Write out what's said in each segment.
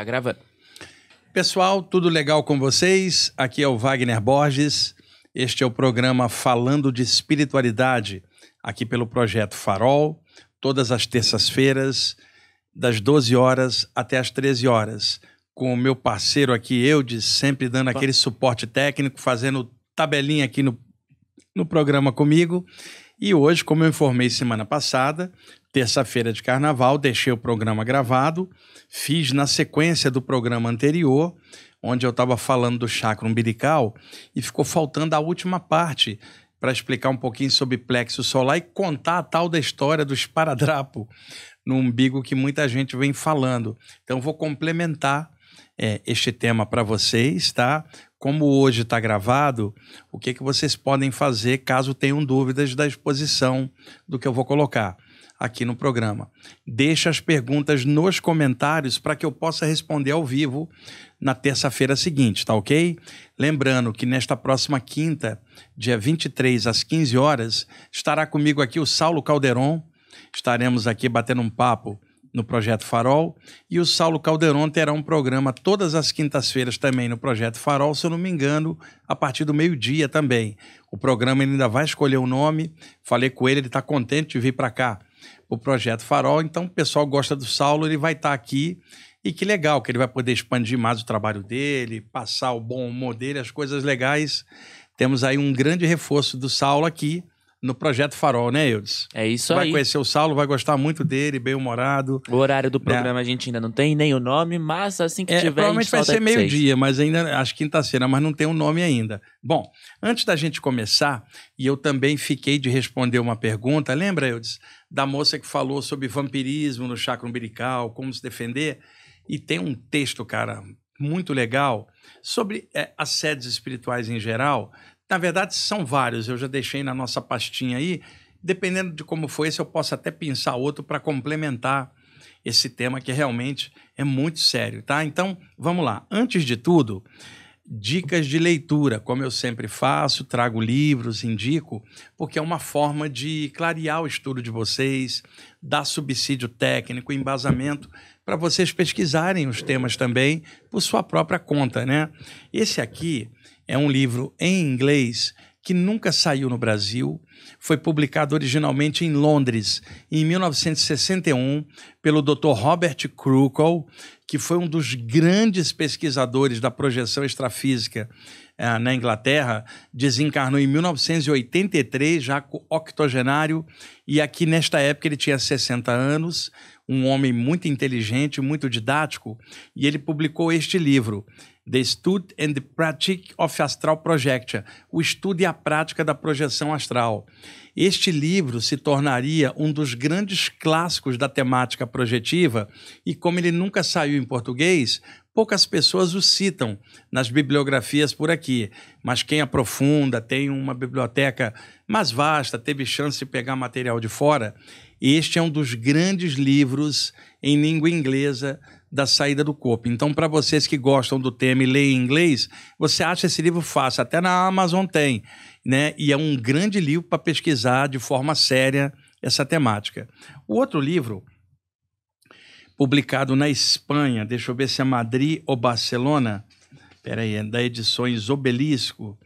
tá gravando. Pessoal, tudo legal com vocês? Aqui é o Wagner Borges. Este é o programa Falando de Espiritualidade, aqui pelo Projeto Farol, todas as terças-feiras, das 12 horas até as 13 horas. Com o meu parceiro aqui, Eudes, sempre dando aquele suporte técnico, fazendo tabelinha aqui no programa comigo. E hoje, como eu informei semana passada, terça-feira de carnaval, deixei o programa gravado, fiz na sequência do programa anterior, onde eu estava falando do chakra umbilical, e ficou faltando a última parte para explicar um pouquinho sobre plexo solar e contar a tal da história do esparadrapo no umbigo que muita gente vem falando. Então, vou complementar este tema para vocês, tá? Como hoje está gravado, o que vocês podem fazer caso tenham dúvidas da exposição do que eu vou colocar aqui no programa. Deixa as perguntas nos comentários para que eu possa responder ao vivo na terça-feira seguinte, tá ok? Lembrando que nesta próxima quinta, dia 23 às 15 horas, estará comigo aqui o Saulo Calderon. Estaremos aqui batendo um papo no Projeto Farol, e o Saulo Calderon terá um programa todas as quintas-feiras também no Projeto Farol, se eu não me engano, a partir do meio-dia também. O programa ele ainda vai escolher o nome, falei com ele está contente de vir para cá, o Projeto Farol, então o pessoal gosta do Saulo, ele vai estar aqui, e que legal que ele vai poder expandir mais o trabalho dele, passar o bom humor dele, as coisas legais. Temos aí um grande reforço do Saulo aqui, no Projeto Farol, né, Eudes? É isso aí. Vai conhecer o Saulo, vai gostar muito dele, bem-humorado. O horário do programa a gente ainda não tem nem o nome, mas assim que tiver, provavelmente vai ser meio-dia, mas ainda acho quinta-feira, mas não tem um nome ainda. Bom, antes da gente começar, e eu também fiquei de responder uma pergunta, lembra, Eudes, da moça que falou sobre vampirismo no chakra umbilical, como se defender? E tem um texto, cara, muito legal sobre assédios espirituais em geral. Na verdade, são vários, eu já deixei na nossa pastinha aí. Dependendo de como for esse, eu posso até pensar outro para complementar esse tema que realmente é muito sério, tá? Então, vamos lá. Antes de tudo, dicas de leitura, como eu sempre faço, trago livros, indico, porque é uma forma de clarear o estudo de vocês, dar subsídio técnico, embasamento, para vocês pesquisarem os temas também por sua própria conta, né? Esse aqui é um livro em inglês que nunca saiu no Brasil, foi publicado originalmente em Londres, em 1961, pelo Dr. Robert Krukol, que foi um dos grandes pesquisadores da projeção extrafísica na Inglaterra, desencarnou em 1983, já octogenário, e aqui nesta época ele tinha 60 anos, um homem muito inteligente, muito didático, e ele publicou este livro, The Study and the Practice of Astral Projection, o estudo e a prática da projeção astral. Este livro se tornaria um dos grandes clássicos da temática projetiva e como ele nunca saiu em português, poucas pessoas o citam nas bibliografias por aqui, mas quem aprofunda, tem uma biblioteca mais vasta, teve chance de pegar material de fora, este é um dos grandes livros em língua inglesa da saída do corpo. Então, para vocês que gostam do tema e leem em inglês, você acha esse livro fácil, até na Amazon tem, né? E é um grande livro para pesquisar de forma séria essa temática. O outro livro, publicado na Espanha, deixa eu ver se é Madrid ou Barcelona, peraí, é da Edições Obelisco,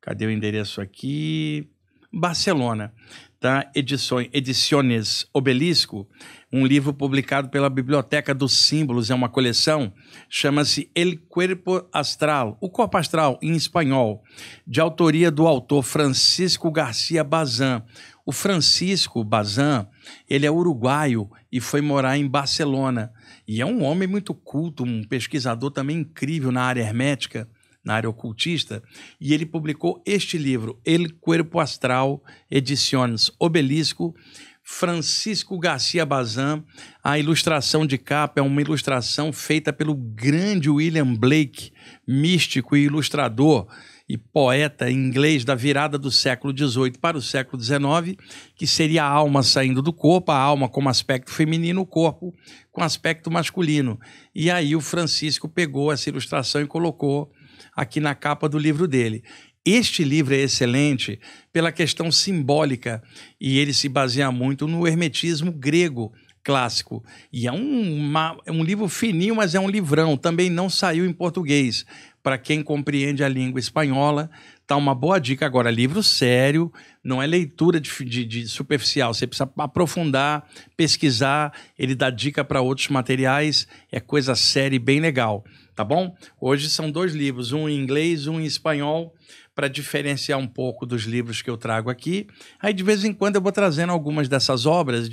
cadê o endereço aqui? Barcelona, tá? Ediciones Obelisco, um livro publicado pela Biblioteca dos Símbolos, é uma coleção, chama-se El Cuerpo Astral, o Corpo Astral em espanhol, de autoria do autor Francisco Garcia Bazán. O Francisco Bazán, ele é uruguaio e foi morar em Barcelona, e é um homem muito culto, um pesquisador também incrível na área hermética, na área ocultista, e ele publicou este livro, El Cuerpo Astral, Ediciones Obelisco, Francisco Garcia Bazán. A ilustração de capa é uma ilustração feita pelo grande William Blake, místico e ilustrador e poeta inglês da virada do século XVIII para o século XIX, que seria a alma saindo do corpo, a alma como aspecto feminino, o corpo com aspecto masculino. E aí o Francisco pegou essa ilustração e colocou aqui na capa do livro dele. Este livro é excelente pela questão simbólica e ele se baseia muito no hermetismo grego, clássico. E é um livro fininho, mas é um livrão. Também não saiu em português. Para quem compreende a língua espanhola, tá uma boa dica. Agora, livro sério, não é leitura de superficial. Você precisa aprofundar, pesquisar. Ele dá dica para outros materiais. É coisa séria e bem legal, tá bom? Hoje são 2 livros, um em inglês, um em espanhol, para diferenciar um pouco dos livros que eu trago aqui. Aí, de vez em quando, eu vou trazendo algumas dessas obras,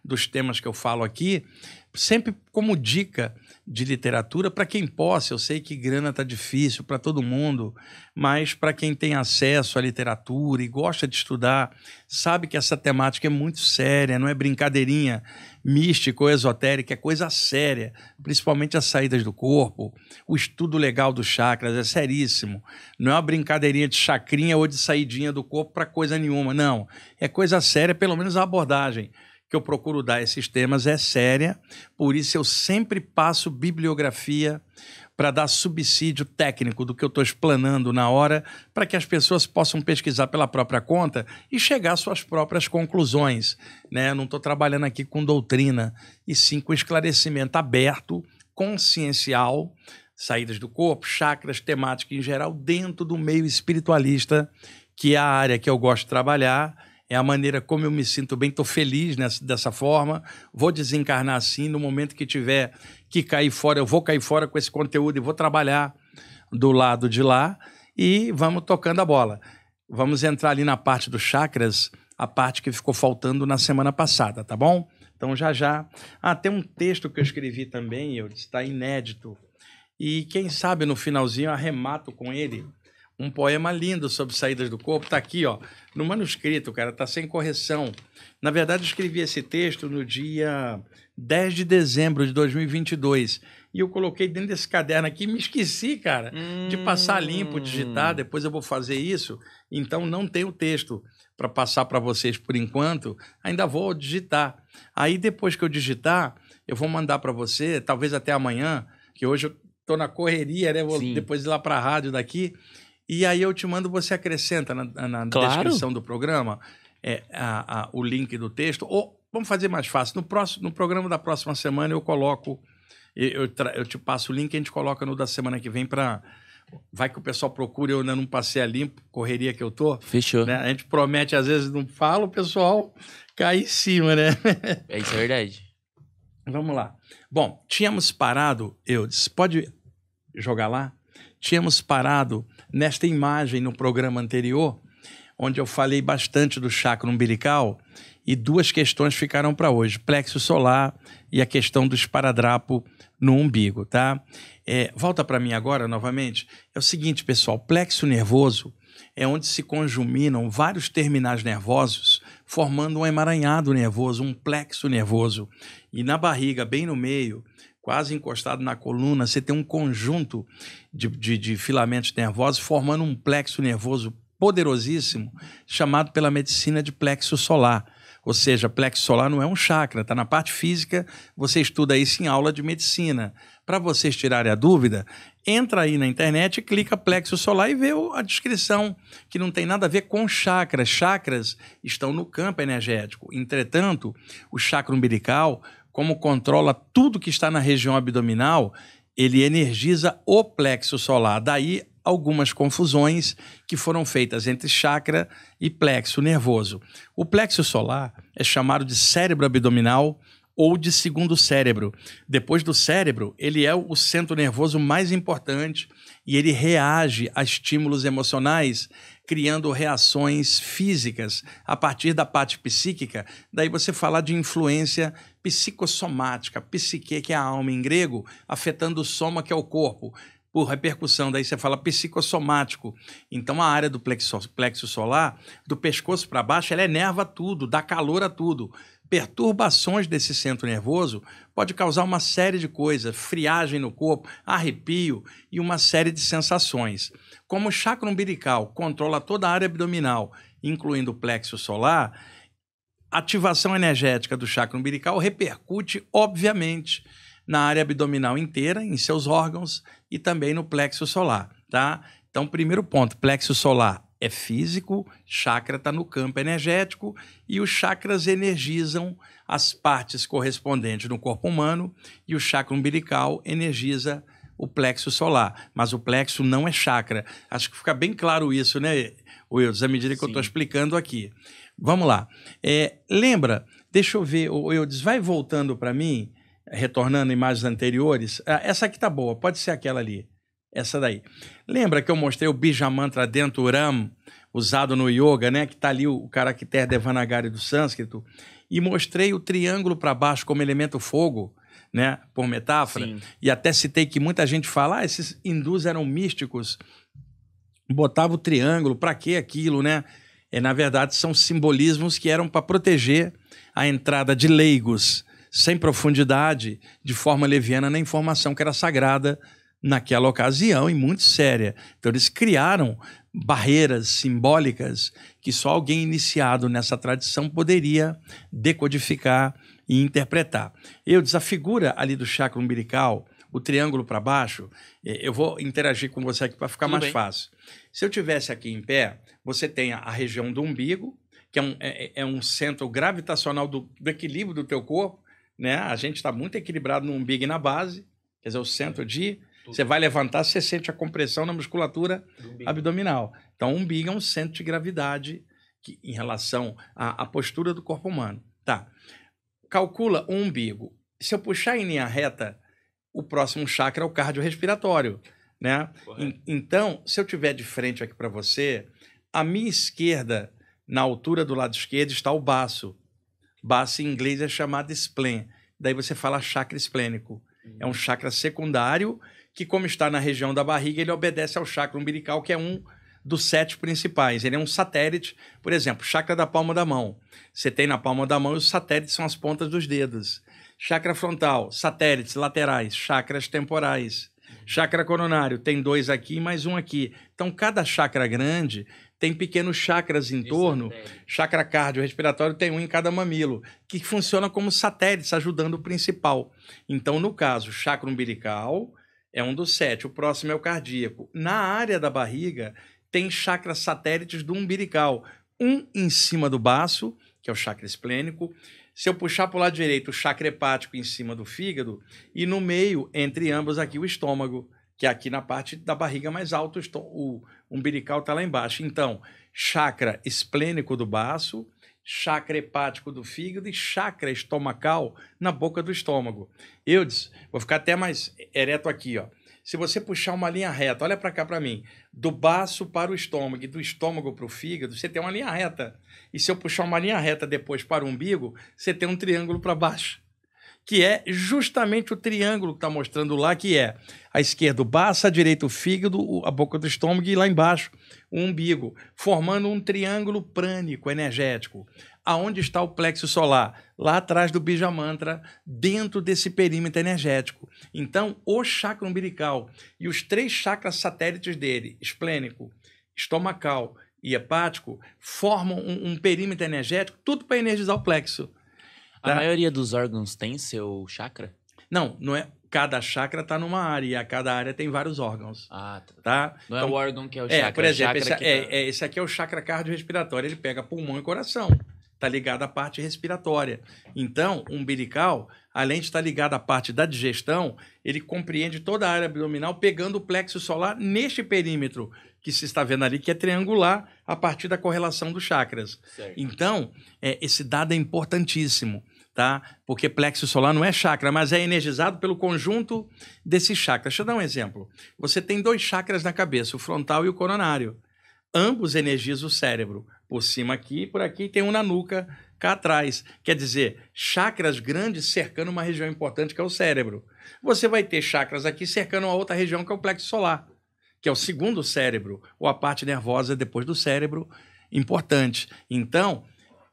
dos temas que eu falo aqui, sempre como dica de literatura para quem possa. Eu sei que grana está difícil para todo mundo, mas para quem tem acesso à literatura e gosta de estudar, sabe que essa temática é muito séria, não é brincadeirinha mística ou esotérica, é coisa séria, principalmente as saídas do corpo, o estudo legal dos chakras é seríssimo, não é uma brincadeirinha de chacrinha ou de saidinha do corpo para coisa nenhuma, não, é coisa séria, pelo menos a abordagem que eu procuro dar a esses temas é séria, por isso eu sempre passo bibliografia para dar subsídio técnico do que eu estou explanando na hora, para que as pessoas possam pesquisar pela própria conta e chegar às suas próprias conclusões, né? Eu não estou trabalhando aqui com doutrina, e sim com esclarecimento aberto, consciencial, saídas do corpo, chakras, temática em geral, dentro do meio espiritualista, que é a área que eu gosto de trabalhar. É a maneira como eu me sinto bem, estou feliz dessa forma, vou desencarnar assim, no momento que tiver que cair fora, eu vou cair fora com esse conteúdo e vou trabalhar do lado de lá e vamos tocando a bola. Vamos entrar ali na parte dos chakras, a parte que ficou faltando na semana passada, tá bom? Então já. Tem um texto que eu escrevi também, está inédito, e quem sabe no finalzinho eu arremato com ele. Um poema lindo sobre saídas do corpo, está aqui, ó, no manuscrito, cara, está sem correção. Na verdade, eu escrevi esse texto no dia 10 de dezembro de 2022, e eu coloquei dentro desse caderno aqui e me esqueci, cara, de passar limpo, digitar, depois eu vou fazer isso, então não tem o texto para passar para vocês por enquanto, ainda vou digitar. Aí depois que eu digitar, eu vou mandar para você, talvez até amanhã, que hoje eu estou na correria, né, vou depois ir lá para a rádio daqui. E aí eu te mando, você acrescenta na descrição do programa o link do texto. Ou vamos fazer mais fácil. No programa da próxima semana eu coloco, eu te passo o link e a gente coloca no da semana que vem para... Vai que o pessoal procura, eu ainda não passei a limpo, correria que eu tô. Fechou. Né? A gente promete, às vezes não fala, o pessoal cai em cima, né? Isso é verdade. Vamos lá. Bom, tínhamos parado, pode jogar lá? Tínhamos parado nesta imagem no programa anterior, onde eu falei bastante do chakra umbilical, e 2 questões ficaram para hoje, plexo solar e a questão do esparadrapo no umbigo, tá? Volta para mim agora, novamente. É o seguinte, pessoal, plexo nervoso é onde se conjuminam vários terminais nervosos, formando um emaranhado nervoso, um plexo nervoso. E na barriga, bem no meio, quase encostado na coluna, você tem um conjunto de filamentos nervosos formando um plexo nervoso poderosíssimo, chamado pela medicina de plexo solar. Ou seja, plexo solar não é um chakra, está na parte física, você estuda isso em aula de medicina. Para vocês tirarem a dúvida, entra aí na internet, clica plexo solar e vê a descrição, que não tem nada a ver com chakras. Chakras estão no campo energético. Entretanto, o chakra umbilical, como controla tudo que está na região abdominal, ele energiza o plexo solar. Daí algumas confusões que foram feitas entre chakra e plexo nervoso. O plexo solar é chamado de cérebro abdominal ou de segundo cérebro. Depois do cérebro, ele é o centro nervoso mais importante e ele reage a estímulos emocionais, criando reações físicas a partir da parte psíquica. Daí você fala de influência psicossomática, psique, que é a alma em grego, afetando o soma, que é o corpo, por repercussão. Daí você fala psicossomático. Então a área do plexo solar, do pescoço para baixo, ela enerva tudo, dá calor a tudo. Perturbações desse centro nervoso pode causar uma série de coisas, friagem no corpo, arrepio e uma série de sensações. Como o chakra umbilical controla toda a área abdominal, incluindo o plexo solar, a ativação energética do chakra umbilical repercute, obviamente, na área abdominal inteira, em seus órgãos e também no plexo solar, tá? Então, primeiro ponto, plexo solar é físico, chakra está no campo energético e os chakras energizam as partes correspondentes no corpo humano e o chakra umbilical energiza o plexo solar. Mas o plexo não é chakra. Acho que fica bem claro isso, né, Wildes, à medida que eu estou explicando aqui. Vamos lá. Lembra, deixa eu ver, Wildes, vai voltando para mim, retornando imagens anteriores. Essa aqui tá boa, pode ser aquela ali. Essa daí. Lembra que eu mostrei o Bija Mantra Denturam, usado no yoga, né? Que está ali o caractere Devanagari do sânscrito, e mostrei o triângulo para baixo como elemento fogo, né? Por metáfora. Sim. E até citei que muita gente fala, esses hindus eram místicos, botava o triângulo, para que aquilo, né? Na verdade, são simbolismos que eram para proteger a entrada de leigos sem profundidade, de forma leviana, na informação que era sagrada naquela ocasião e muito séria. Então eles criaram barreiras simbólicas que só alguém iniciado nessa tradição poderia decodificar e interpretar. A figura ali do chakra umbilical, o triângulo para baixo, eu vou interagir com você aqui para ficar mais fácil. Se eu tivesse aqui em pé, você tem a região do umbigo, que é um centro gravitacional do equilíbrio do teu corpo, né? A gente está muito equilibrado no umbigo e na base, quer dizer, o centro de... Você vai levantar, você sente a compressão na musculatura abdominal. Então, o umbigo é um centro de gravidade em relação à postura do corpo humano. Tá. Calcula o umbigo. Se eu puxar em linha reta, o próximo chakra é o cardiorrespiratório, né? Então, se eu tiver de frente aqui para você, à minha esquerda, na altura do lado esquerdo, está o baço. Baço em inglês é chamado spleen. Daí você fala chakra esplênico. É um chakra secundário que, como está na região da barriga, ele obedece ao chakra umbilical, que é um dos 7 principais. Ele é um satélite, por exemplo, chakra da palma da mão. Você tem na palma da mão e os satélites são as pontas dos dedos. Chakra frontal, satélites laterais, chakras temporais. Chakra coronário, tem 2 aqui e mais um aqui. Então, cada chakra grande tem pequenos chakras em torno. Chakra cardiorrespiratório tem um em cada mamilo, que funciona como satélites, ajudando o principal. Então, no caso, chakra umbilical é um dos 7, o próximo é o cardíaco. Na área da barriga, tem chakras satélites do umbilical. Um em cima do baço, que é o chakra esplênico. Se eu puxar para o lado direito, o chakra hepático em cima do fígado. E no meio, entre ambos, aqui o estômago, que é aqui na parte da barriga mais alta, o umbilical está lá embaixo. Então, chakra esplênico do baço, chakra hepático do fígado e chakra estomacal na boca do estômago. Vou ficar até mais ereto aqui, ó. Se você puxar uma linha reta, olha para cá para mim, do baço para o estômago e do estômago para o fígado, você tem uma linha reta. E se eu puxar uma linha reta depois para o umbigo, você tem um triângulo para baixo, que é justamente o triângulo que está mostrando lá, que é à esquerda o baço, à direita o fígado, a boca do estômago e lá embaixo o umbigo, formando um triângulo prânico energético. Aonde está o plexo solar? Lá atrás do Bija Mantra, dentro desse perímetro energético. Então, o chakra umbilical e os 3 chakras satélites dele, esplênico, estomacal e hepático, formam um perímetro energético, tudo para energizar o plexo. A maioria dos órgãos tem seu chakra? Não é. Cada chakra está numa área e a cada área tem vários órgãos. Tá? Não então, é o órgão que é o chakra. Por exemplo, chakra esse aqui é o chakra cardiorrespiratório. Ele pega pulmão e coração. Está ligado à parte respiratória. Então, o umbilical, além de estar ligado à parte da digestão, ele compreende toda a área abdominal, pegando o plexo solar neste perímetro que se está vendo ali, que é triangular a partir da correlação dos chakras. Certo. Então, esse dado é importantíssimo, tá? Porque plexo solar não é chakra, mas é energizado pelo conjunto desses chakras. Deixa eu dar um exemplo. Você tem 2 chakras na cabeça, o frontal e o coronário. Ambos energizam o cérebro. Por cima aqui e por aqui tem um na nuca cá atrás. Quer dizer, chakras grandes cercando uma região importante que é o cérebro. Você vai ter chakras aqui cercando uma outra região que é o plexo solar, que é o segundo cérebro, ou a parte nervosa depois do cérebro, importante. Então,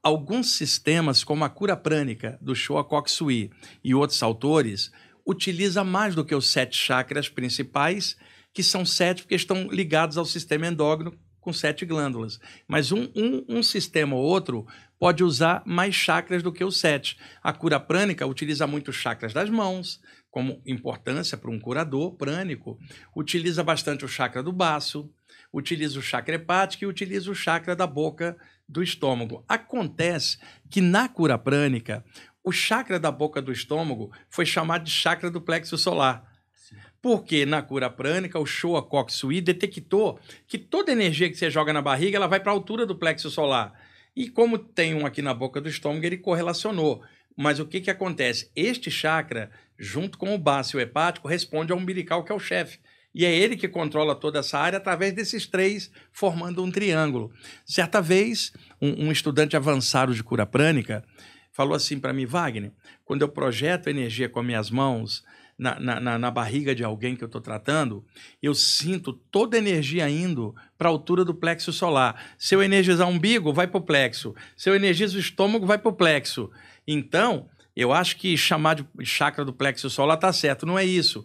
alguns sistemas, como a cura prânica do Choa Kok Sui e outros autores, utiliza mais do que os 7 chakras principais, que são 7 porque estão ligados ao sistema endócrino, com 7 glândulas. Mas um sistema ou outro pode usar mais chakras do que os 7. A cura prânica utiliza muito os chakras das mãos, como importância para um curador prânico. Utiliza bastante o chakra do baço, utiliza o chakra hepático e utiliza o chakra da boca do estômago. Acontece que na cura prânica, o chakra da boca do estômago foi chamado de chakra do plexo solar. Porque na cura prânica, o Showa Kokusui detectou que toda energia que você joga na barriga, ela vai para a altura do plexo solar. E como tem um aqui na boca do estômago, ele correlacionou. Mas o que acontece? Este chakra, junto com o bácio hepático, responde ao umbilical, que é o chefe. E é ele que controla toda essa área através desses três, formando um triângulo. Certa vez, um estudante avançado de cura prânica falou assim para mim: Wagner, quando eu projeto energia com as minhas mãos na barriga de alguém que eu estou tratando, eu sinto toda a energia indo para a altura do plexo solar. Se eu energizar o umbigo, vai para o plexo. Se eu energizo o estômago, vai para o plexo. Então, eu acho que chamar de chakra do plexo solar está certo, não é isso.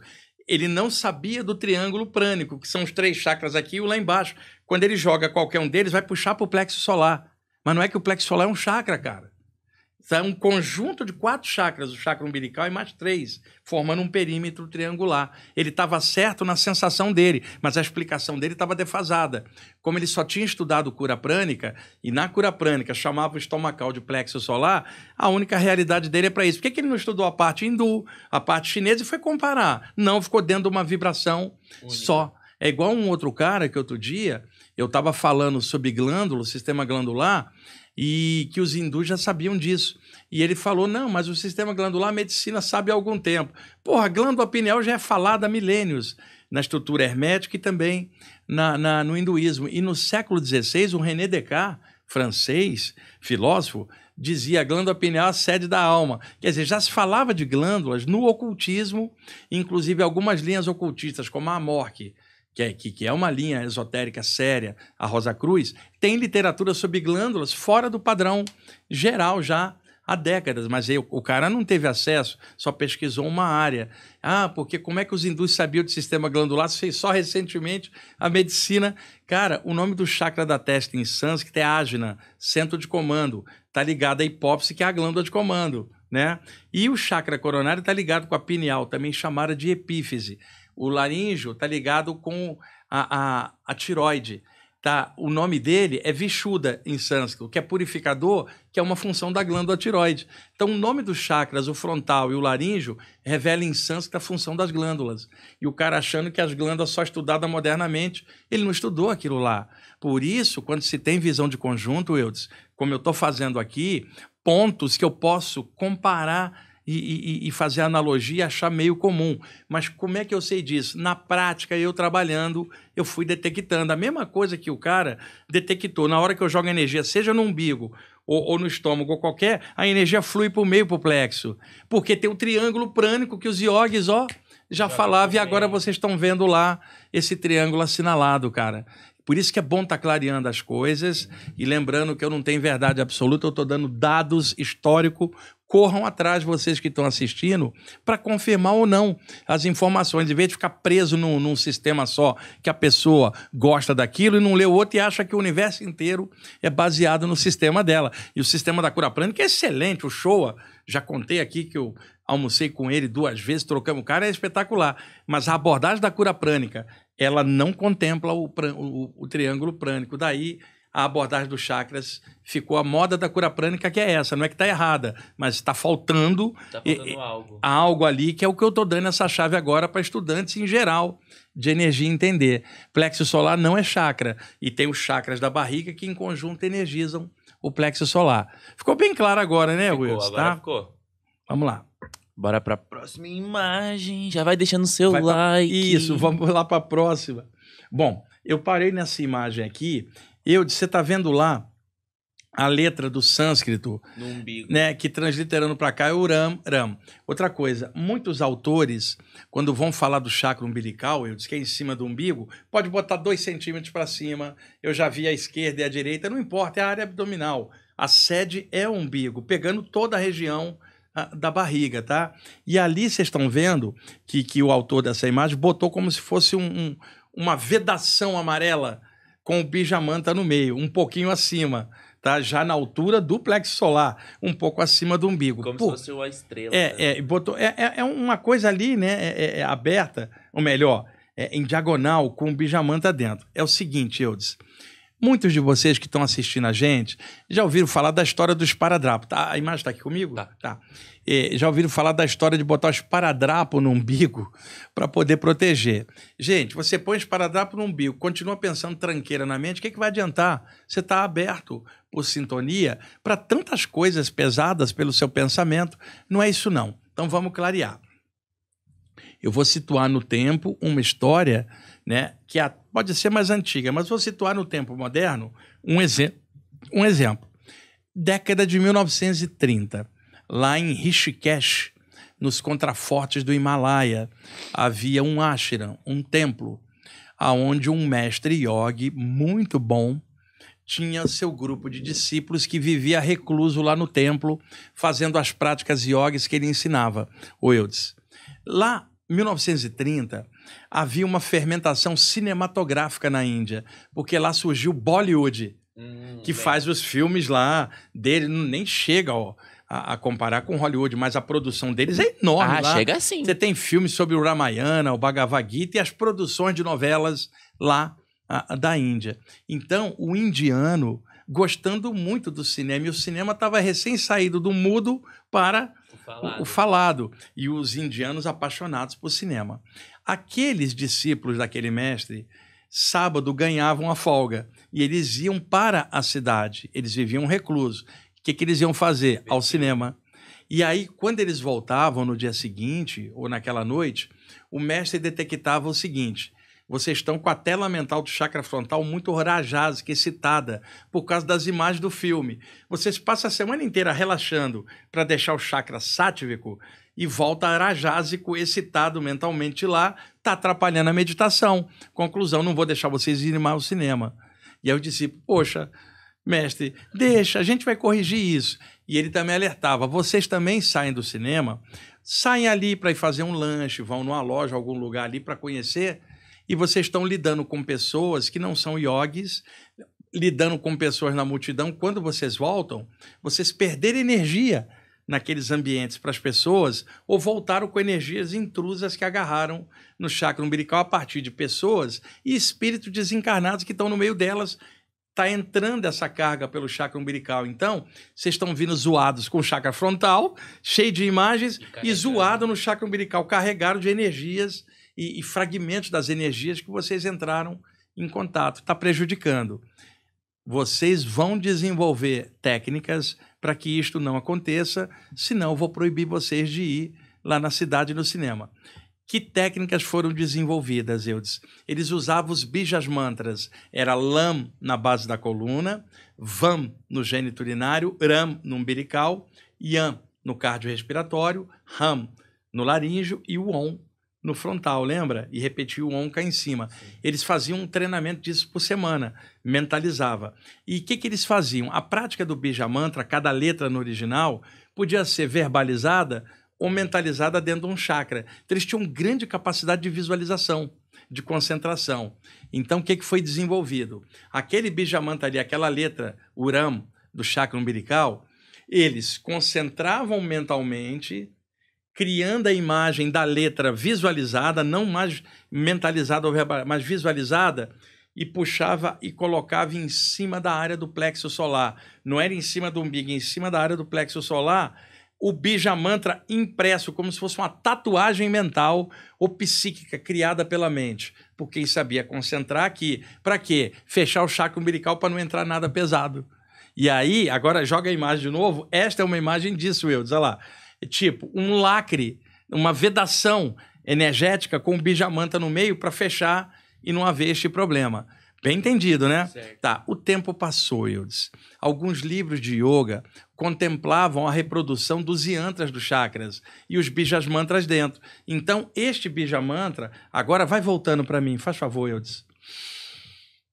Ele não sabia do triângulo prânico, que são os 3 chakras aqui e o lá embaixo. Quando ele joga qualquer um deles, vai puxar para o plexo solar. Mas não é que o plexo solar é um chakra, cara. É um conjunto de 4 chakras, o chakra umbilical e mais 3, formando um perímetro triangular. Ele estava certo na sensação dele, mas a explicação dele estava defasada. Como ele só tinha estudado cura prânica, e na cura prânica chamava o estomacal de plexo solar, a única realidade dele é para isso. Por que ele não estudou a parte hindu, a parte chinesa e foi comparar? Não, ficou dentro de uma vibração só. É igual um outro cara que outro dia eu estava falando sobre glândula, sistema glandular, e que os hindus já sabiam disso. E ele falou: não, mas o sistema glandular, a medicina sabe há algum tempo. Porra, a glândula pineal já é falada há milênios na estrutura hermética e também no hinduísmo. E no século XVI, o René Descartes, francês, filósofo, dizia: a glândula pineal é a sede da alma. Quer dizer, já se falava de glândulas no ocultismo, inclusive algumas linhas ocultistas, como a Amorque, que é uma linha esotérica séria, a Rosa Cruz, tem literatura sobre glândulas fora do padrão geral já há décadas, mas o cara não teve acesso, só pesquisou uma área. Porque como é que os hindus sabiam do sistema glandular? Fez só recentemente a medicina. Cara, o nome do chakra da testa em sânscrito é Ajna, centro de comando. Está ligado à hipófise, que é a glândula de comando, né? E o chakra coronário está ligado com a pineal, também chamada de epífise. O laríngeo está ligado com a tiroide. Tá? O nome dele é Vishuddha, em sânscrito, que é purificador, que é uma função da glândula tiroide. Então, o nome dos chakras, o frontal e o laríngeo, revela em sânscrito a função das glândulas. E o cara achando que as glândulas só estudadas modernamente, ele não estudou aquilo lá. Por isso, quando se tem visão de conjunto, Eudes, como eu estou fazendo aqui, pontos que eu posso comparar e fazer analogia e achar meio comum. Mas como é que eu sei disso? Na prática, eu trabalhando, eu fui detectando. A mesma coisa que o cara detectou. Na hora que eu jogo energia, seja no umbigo ou no estômago ou qualquer, a energia flui para o meio, para o plexo. Porque tem o triângulo prânico que os iogues, já falavam, e agora vocês estão vendo lá esse triângulo assinalado, cara. Por isso que é bom estar clareando as coisas e lembrando que eu não tenho verdade absoluta, eu estou dando dados históricos. Corram atrás, vocês que estão assistindo, para confirmar ou não as informações, em vez de ficar preso num sistema só, que a pessoa gosta daquilo e não lê o outro e acha que o universo inteiro é baseado no sistema dela. E o sistema da cura prânica é excelente, o Showa, já contei aqui que eu almocei com ele 2 vezes, trocamos o cara, é espetacular. Mas a abordagem da cura prânica, ela não contempla o triângulo prânico. Daí a abordagem dos chakras ficou a moda da cura prânica, que é essa. Não é que está errada, mas está faltando, algo ali, que é o que eu estou dando essa chave agora para estudantes em geral de energia entender. Plexo solar não é chakra, e tem os chakras da barriga que em conjunto energizam o plexo solar. Ficou bem claro agora, né, Wilson? Agora ficou. Vamos lá. Bora para a próxima imagem. Já vai deixando o seu like. Isso, vamos lá para a próxima. Bom, eu parei nessa imagem aqui. Você está vendo lá a letra do sânscrito, no umbigo, né, que transliterando para cá é o Ram. Outra coisa, muitos autores, quando vão falar do chakra umbilical, eu disse que é em cima do umbigo, pode botar 2 centímetros para cima, eu já vi a esquerda e a direita, não importa, é a área abdominal. A sede é o umbigo, pegando toda a região da barriga, tá? E ali vocês estão vendo que o autor dessa imagem botou como se fosse uma vedação amarela com o bijamanta no meio, um pouquinho acima, tá? Já na altura do plexo solar, um pouco acima do umbigo. Como se fosse uma estrela. Botou, uma coisa ali, né? Aberta, ou melhor, em diagonal com o bija mantra dentro. É o seguinte, Eudes. Muitos de vocês que estão assistindo a gente já ouviram falar da história do esparadrapo. Tá? A imagem está aqui comigo? Tá. Já ouviram falar da história de botar o esparadrapo no umbigo para poder proteger. Gente, você põe o esparadrapo no umbigo, continua pensando tranqueira na mente, o que vai adiantar? Você está aberto por sintonia para tantas coisas pesadas pelo seu pensamento. Não é isso não. Então vamos clarear. Eu vou situar no tempo uma história, né, que pode ser mais antiga, mas vou situar no tempo moderno um exemplo. Década de 1930, lá em Rishikesh, nos contrafortes do Himalaia, havia um ashram, um templo, onde um mestre yogi muito bom tinha seu grupo de discípulos que vivia recluso lá no templo, fazendo as práticas yogis que ele ensinava, o Eudes. Lá, em 1930, havia uma fermentação cinematográfica na Índia, porque lá surgiu Bollywood, que faz os filmes lá dele, nem chega a comparar com Hollywood, mas a produção deles é enorme lá. Chega sim. Você tem filmes sobre o Ramayana, o Bhagavad Gita e as produções de novelas lá da Índia. Então, o indiano, gostando muito do cinema, e o cinema estava recém-saído do mudo para o falado, e os indianos apaixonados por cinema. Aqueles discípulos daquele mestre, sábado ganhavam a folga, e eles iam para a cidade, eles viviam reclusos. O que eles iam fazer? Ao cinema. E aí, quando eles voltavam no dia seguinte, ou naquela noite, o mestre detectava o seguinte: vocês estão com a tela mental do chakra frontal muito rajásica, excitada, por causa das imagens do filme. Vocês passam a semana inteira relaxando para deixar o chakra sátivico e volta rajásico, excitado mentalmente lá, está atrapalhando a meditação. Conclusão, não vou deixar vocês irem mais ao cinema. E aí eu disse, poxa, mestre, deixa, a gente vai corrigir isso. E ele também alertava, vocês também saem do cinema, saem ali para ir fazer um lanche, vão numa loja, algum lugar ali para conhecer, e vocês estão lidando com pessoas que não são yogis, lidando com pessoas na multidão. Quando vocês voltam, vocês perderam energia naqueles ambientes para as pessoas ou voltaram com energias intrusas que agarraram no chakra umbilical a partir de pessoas e espíritos desencarnados que estão no meio delas. Está entrando essa carga pelo chakra umbilical. Então, vocês estão vindo zoados com o chakra frontal, cheio de imagens, e zoado no chakra umbilical, carregado de energias e fragmentos das energias que vocês entraram em contato. Está prejudicando. Vocês vão desenvolver técnicas para que isto não aconteça, senão eu vou proibir vocês de ir lá na cidade no cinema. Que técnicas foram desenvolvidas, Eudes? Eles usavam os bijas mantras. Era Lam na base da coluna, Vam no gênito urinário, Ram no umbilical, Yam no cardiorrespiratório, Ram no laríngeo e o Om no frontal, lembra? E repetia o Om cá em cima. Sim. Eles faziam um treinamento disso por semana, mentalizava. E o que eles faziam? A prática do bija mantra, cada letra no original, podia ser verbalizada ou mentalizada dentro de um chakra. Então, eles tinham grande capacidade de visualização, de concentração. Então, o que foi desenvolvido? Aquele bija mantra ali, aquela letra, Uram, do chakra umbilical, eles concentravam mentalmente, criando a imagem da letra visualizada, não mais mentalizada ou verbal, mas visualizada, e puxava e colocava em cima da área do plexo solar. Não era em cima do umbigo, em cima da área do plexo solar, o bija mantra impresso, como se fosse uma tatuagem mental ou psíquica criada pela mente. Porque ele sabia concentrar aqui. Para quê? Fechar o chakra umbilical para não entrar nada pesado. E aí, agora joga a imagem de novo. Esta é uma imagem disso, Eudes, olha lá. Tipo, um lacre, uma vedação energética com o bija mantra no meio para fechar e não haver este problema. Bem entendido, né? Certo. Tá, o tempo passou, Eudes. Alguns livros de yoga contemplavam a reprodução dos yantras dos chakras e os bijas mantras dentro. Então, este bija mantra, agora vai voltando para mim, faz favor, Eudes.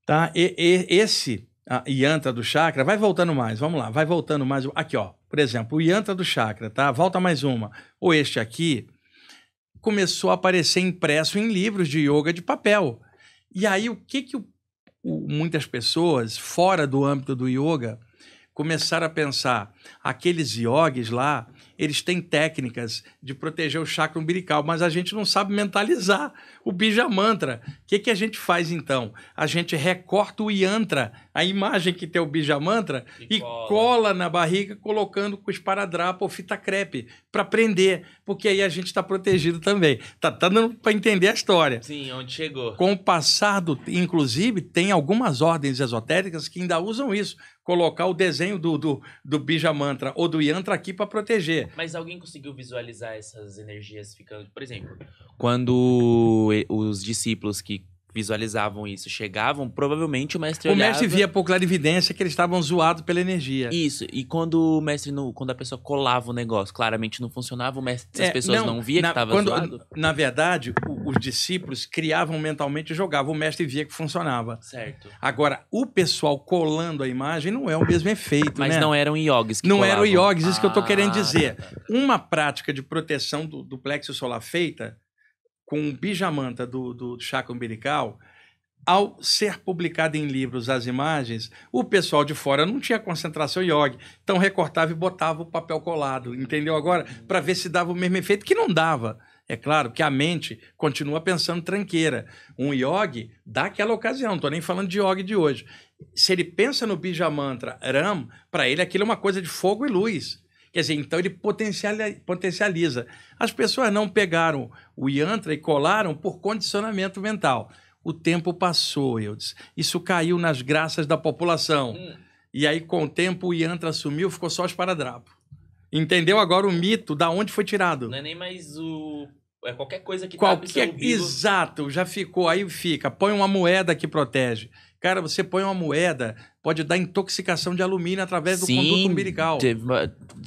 Tá? Esse yantra do chakra, vai voltando mais, vamos lá, vai voltando mais. Aqui, ó, por exemplo, o yantra do chakra, tá? Volta mais uma. Ou este aqui começou a aparecer impresso em livros de yoga de papel. E aí, o que muitas pessoas, fora do âmbito do yoga, começaram a pensar, aqueles yogis lá, eles têm técnicas de proteger o chakra umbilical, mas a gente não sabe mentalizar o Bija Mantra. O que a gente faz então? A gente recorta o yantra, a imagem que tem o Bija Mantra, e cola na barriga, colocando com esparadrapo ou fita crepe para prender, porque aí a gente está protegido também. Tá dando para entender a história. Sim, onde chegou. Com o passar do... Inclusive, tem algumas ordens esotéricas que ainda usam isso, colocar o desenho do Bija Mantra ou do yantra aqui para proteger. Mas alguém conseguiu visualizar essas energias ficando... Por exemplo, quando os discípulos que visualizavam isso chegavam, provavelmente o mestre olhava... O mestre via por clarividência que eles estavam zoados pela energia. Isso, e quando o mestre, quando a pessoa colava o negócio, claramente não funcionava, o mestre, as pessoas não via que estava zoado? Na verdade, os discípulos criavam mentalmente e jogavam, o mestre via que funcionava. Certo. Agora, o pessoal colando a imagem não é o mesmo efeito, Mas né? não eram iogues que não colavam. Não eram iogues, isso que eu estou querendo dizer. Uma prática de proteção do plexo solar feita com o Bija Mantra do chakra umbilical, ao ser publicado em livros as imagens, o pessoal de fora não tinha concentração yogi, então recortava e botava o papel colado, entendeu agora? Para ver se dava o mesmo efeito, que não dava. É claro que a mente continua pensando tranqueira. Um yogi dá aquela ocasião, não estou nem falando de yogi de hoje. Se ele pensa no Bija Mantra Ram, para ele aquilo é uma coisa de fogo e luz. Quer dizer, então ele potencializa. As pessoas não pegaram o yantra e colaram por condicionamento mental. O tempo passou, Eudes. Isso caiu nas graças da população. E aí, com o tempo, o yantra sumiu, ficou só esparadrapo. Entendeu agora o mito da onde foi tirado? Não é nem mais o... É qualquer coisa que tape seu umbigo. Exato, já ficou. Aí fica. Põe uma moeda que protege. Cara, você põe uma moeda, pode dar intoxicação de alumínio através do conduto umbilical.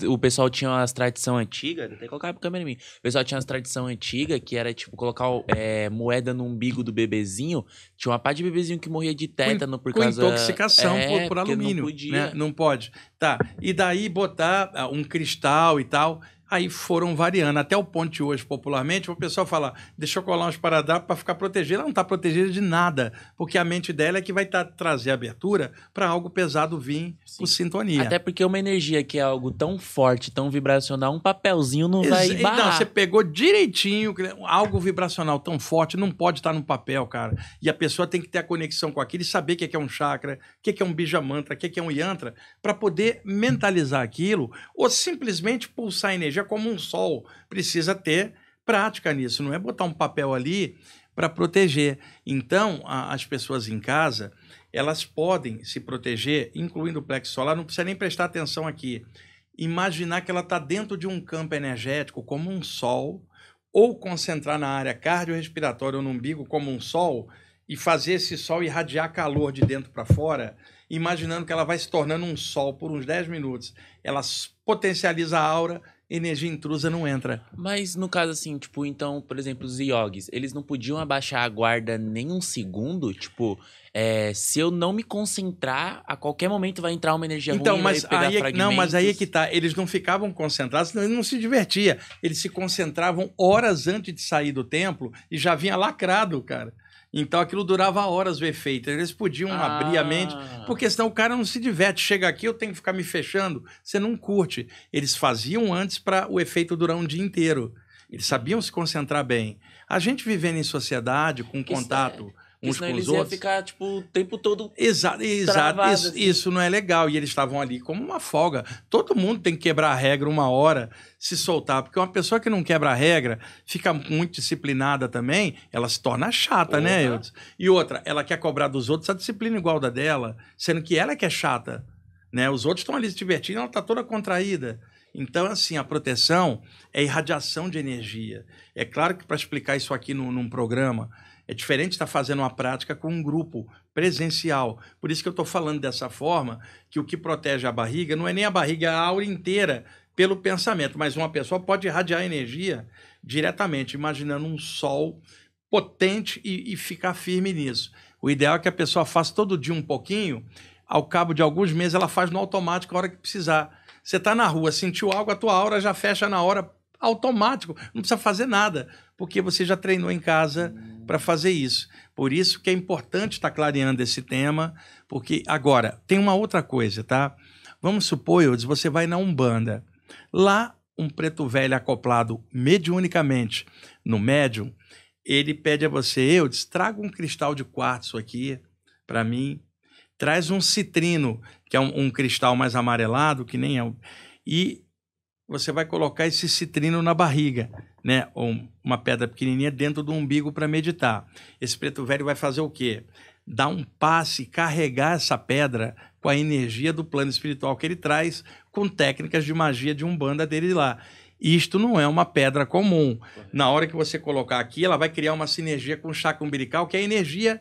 O pessoal tinha umas tradição antiga, até colocar a câmera em mim. O pessoal tinha umas tradição antiga que era tipo colocar moeda no umbigo do bebezinho. Tinha uma parte de bebezinho que morria de tétano por causa... Com intoxicação por alumínio. Não podia. Né? Não pode. Tá. E daí botar um cristal e tal... Aí foram variando, até o ponto de hoje, popularmente, o pessoal fala, deixa eu colar uns esparadrapo para ficar protegida. Ela não está protegida de nada, porque a mente dela é que vai trazer abertura para algo pesado vir por sintonia. Até porque uma energia que é algo tão forte, tão vibracional, um papelzinho não vai barrar. Não, você pegou direitinho, algo vibracional tão forte não pode estar no papel, cara. E a pessoa tem que ter a conexão com aquilo e saber o que é um chakra, o que é um Bija Mantra, o que é um yantra, para poder mentalizar aquilo ou simplesmente pulsar energia como um sol. Precisa ter prática nisso, não é botar um papel ali para proteger. Então, as pessoas em casa, elas podem se proteger, incluindo o plexo solar, não precisa nem prestar atenção aqui. Imaginar que ela está dentro de um campo energético como um sol, ou concentrar na área cardiorrespiratória ou no umbigo como um sol, e fazer esse sol irradiar calor de dentro para fora, imaginando que ela vai se tornando um sol por uns 10 minutos. Ela potencializa a aura, energia intrusa não entra. Mas no caso assim, tipo, então, por exemplo, os yogis, eles não podiam abaixar a guarda nem um segundo? Tipo, se eu não me concentrar, a qualquer momento vai entrar uma energia ruim e vai pegar fragmentos. Não, mas aí é que tá. Eles não ficavam concentrados, senão eles não se divertiam. Eles se concentravam horas antes de sair do templo e já vinha lacrado, cara. Então aquilo durava horas o efeito. Eles podiam abrir a mente, porque senão o cara não se diverte. Chega aqui, eu tenho que ficar me fechando. Você não curte. Eles faziam antes para o efeito durar um dia inteiro. Eles sabiam se concentrar bem. A gente vivendo em sociedade, com contato uns com os outros... Iam ficar, tipo, o tempo todo Exato. Isso não é legal. E eles estavam ali como uma folga. Todo mundo tem que quebrar a regra uma hora, se soltar. Porque uma pessoa que não quebra a regra, fica muito disciplinada também, ela se torna chata, né, Eudes? E outra, ela quer cobrar dos outros a disciplina igual da dela, sendo que ela é que é chata, né? Os outros estão ali se divertindo, ela está toda contraída. Então, assim, a proteção é irradiação de energia. É claro que para explicar isso aqui num programa, é diferente de estar fazendo uma prática com um grupo presencial. Por isso que eu estou falando dessa forma, que o que protege a barriga não é nem a barriga, é a aura inteira pelo pensamento. Mas uma pessoa pode irradiar energia diretamente, imaginando um sol potente e ficar firme nisso. O ideal é que a pessoa faça todo dia um pouquinho, ao cabo de alguns meses ela faz no automático a hora que precisar. Você está na rua, sentiu algo, a tua aura já fecha na hora automático, não precisa fazer nada, porque você já treinou em casa para fazer isso. Por isso que é importante estar clareando esse tema, porque agora, tem uma outra coisa, tá? Vamos supor, Eudes, você vai na Umbanda. Lá, um preto velho acoplado mediunicamente no médium, ele pede a você, Eudes, traga um cristal de quartzo aqui para mim, traz um citrino, que é um cristal mais amarelado, que nem é... E você vai colocar esse citrino na barriga, né? Ou uma pedra pequenininha dentro do umbigo para meditar. Esse preto velho vai fazer o quê? Dar um passe, carregar essa pedra com a energia do plano espiritual que ele traz, com técnicas de magia de Umbanda dele lá. Isto não é uma pedra comum. Na hora que você colocar aqui, ela vai criar uma sinergia com o chakra umbilical, que é a energia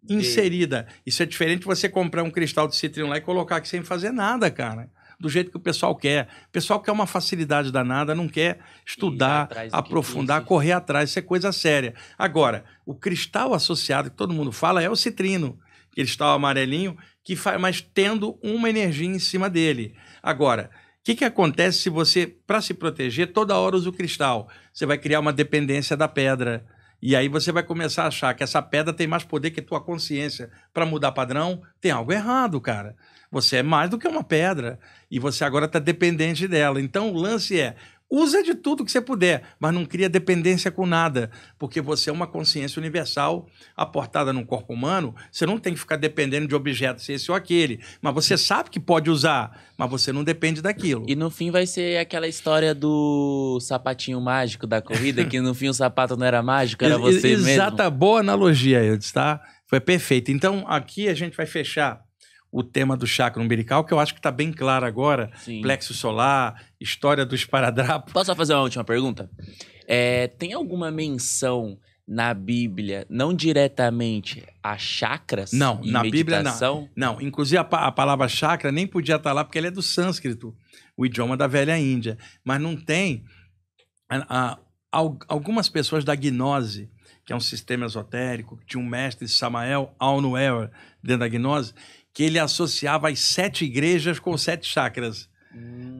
inserida. Isso é diferente de você comprar um cristal de citrino lá e colocar aqui sem fazer nada, cara. Do jeito que o pessoal quer. O pessoal quer uma facilidade danada, não quer estudar, aprofundar, correr atrás. Isso é coisa séria. Agora, o cristal associado, que todo mundo fala, é o citrino. Cristal amarelinho, que faz, mas tendo uma energia em cima dele. Agora, o que acontece se você, para se proteger, toda hora usa o cristal? Você vai criar uma dependência da pedra. E aí você vai começar a achar que essa pedra tem mais poder que a tua consciência para mudar padrão. Tem algo errado, cara. Você é mais do que uma pedra. E você agora está dependente dela. Então o lance é, usa de tudo que você puder, mas não cria dependência com nada, porque você é uma consciência universal aportada num corpo humano, você não tem que ficar dependendo de objetos, esse ou aquele, mas você sabe que pode usar, mas você não depende daquilo. E no fim vai ser aquela história do sapatinho mágico da corrida, que no fim o sapato não era mágico, era você mesmo. Exata, boa analogia, Eudes, tá? Foi perfeito. Então aqui a gente vai fechar o tema do chakra umbilical, que eu acho que está bem claro agora. Sim. Plexo solar, história do esparadrapo. Posso só fazer uma última pergunta? Tem alguma menção na Bíblia, não diretamente a chakras? Não, na meditação? Bíblia não. Não, inclusive a palavra chakra nem podia estar lá porque ela é do sânscrito, o idioma da velha Índia. Mas não tem... algumas pessoas da gnose, que é um sistema esotérico, que tinha um mestre, Samael Aunuel, dentro da gnose, que ele associava as 7 igrejas com 7 chakras.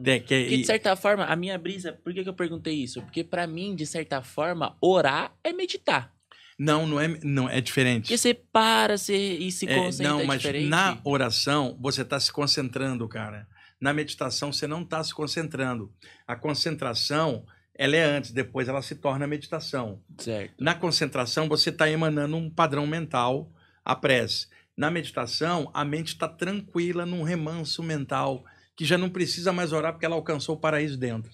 Porque, de certa forma, a minha brisa... Por que eu perguntei isso? Porque, pra mim, de certa forma, orar é meditar. Não é diferente. Porque você para e se concentra, não, mas diferente. Na oração, você está se concentrando, cara. Na meditação, você não está se concentrando. A concentração, ela é antes, depois ela se torna meditação. Certo. Na concentração, você está emanando um padrão mental, a prece. Na meditação, a mente está tranquila num remanso mental, que já não precisa mais orar porque ela alcançou o paraíso dentro.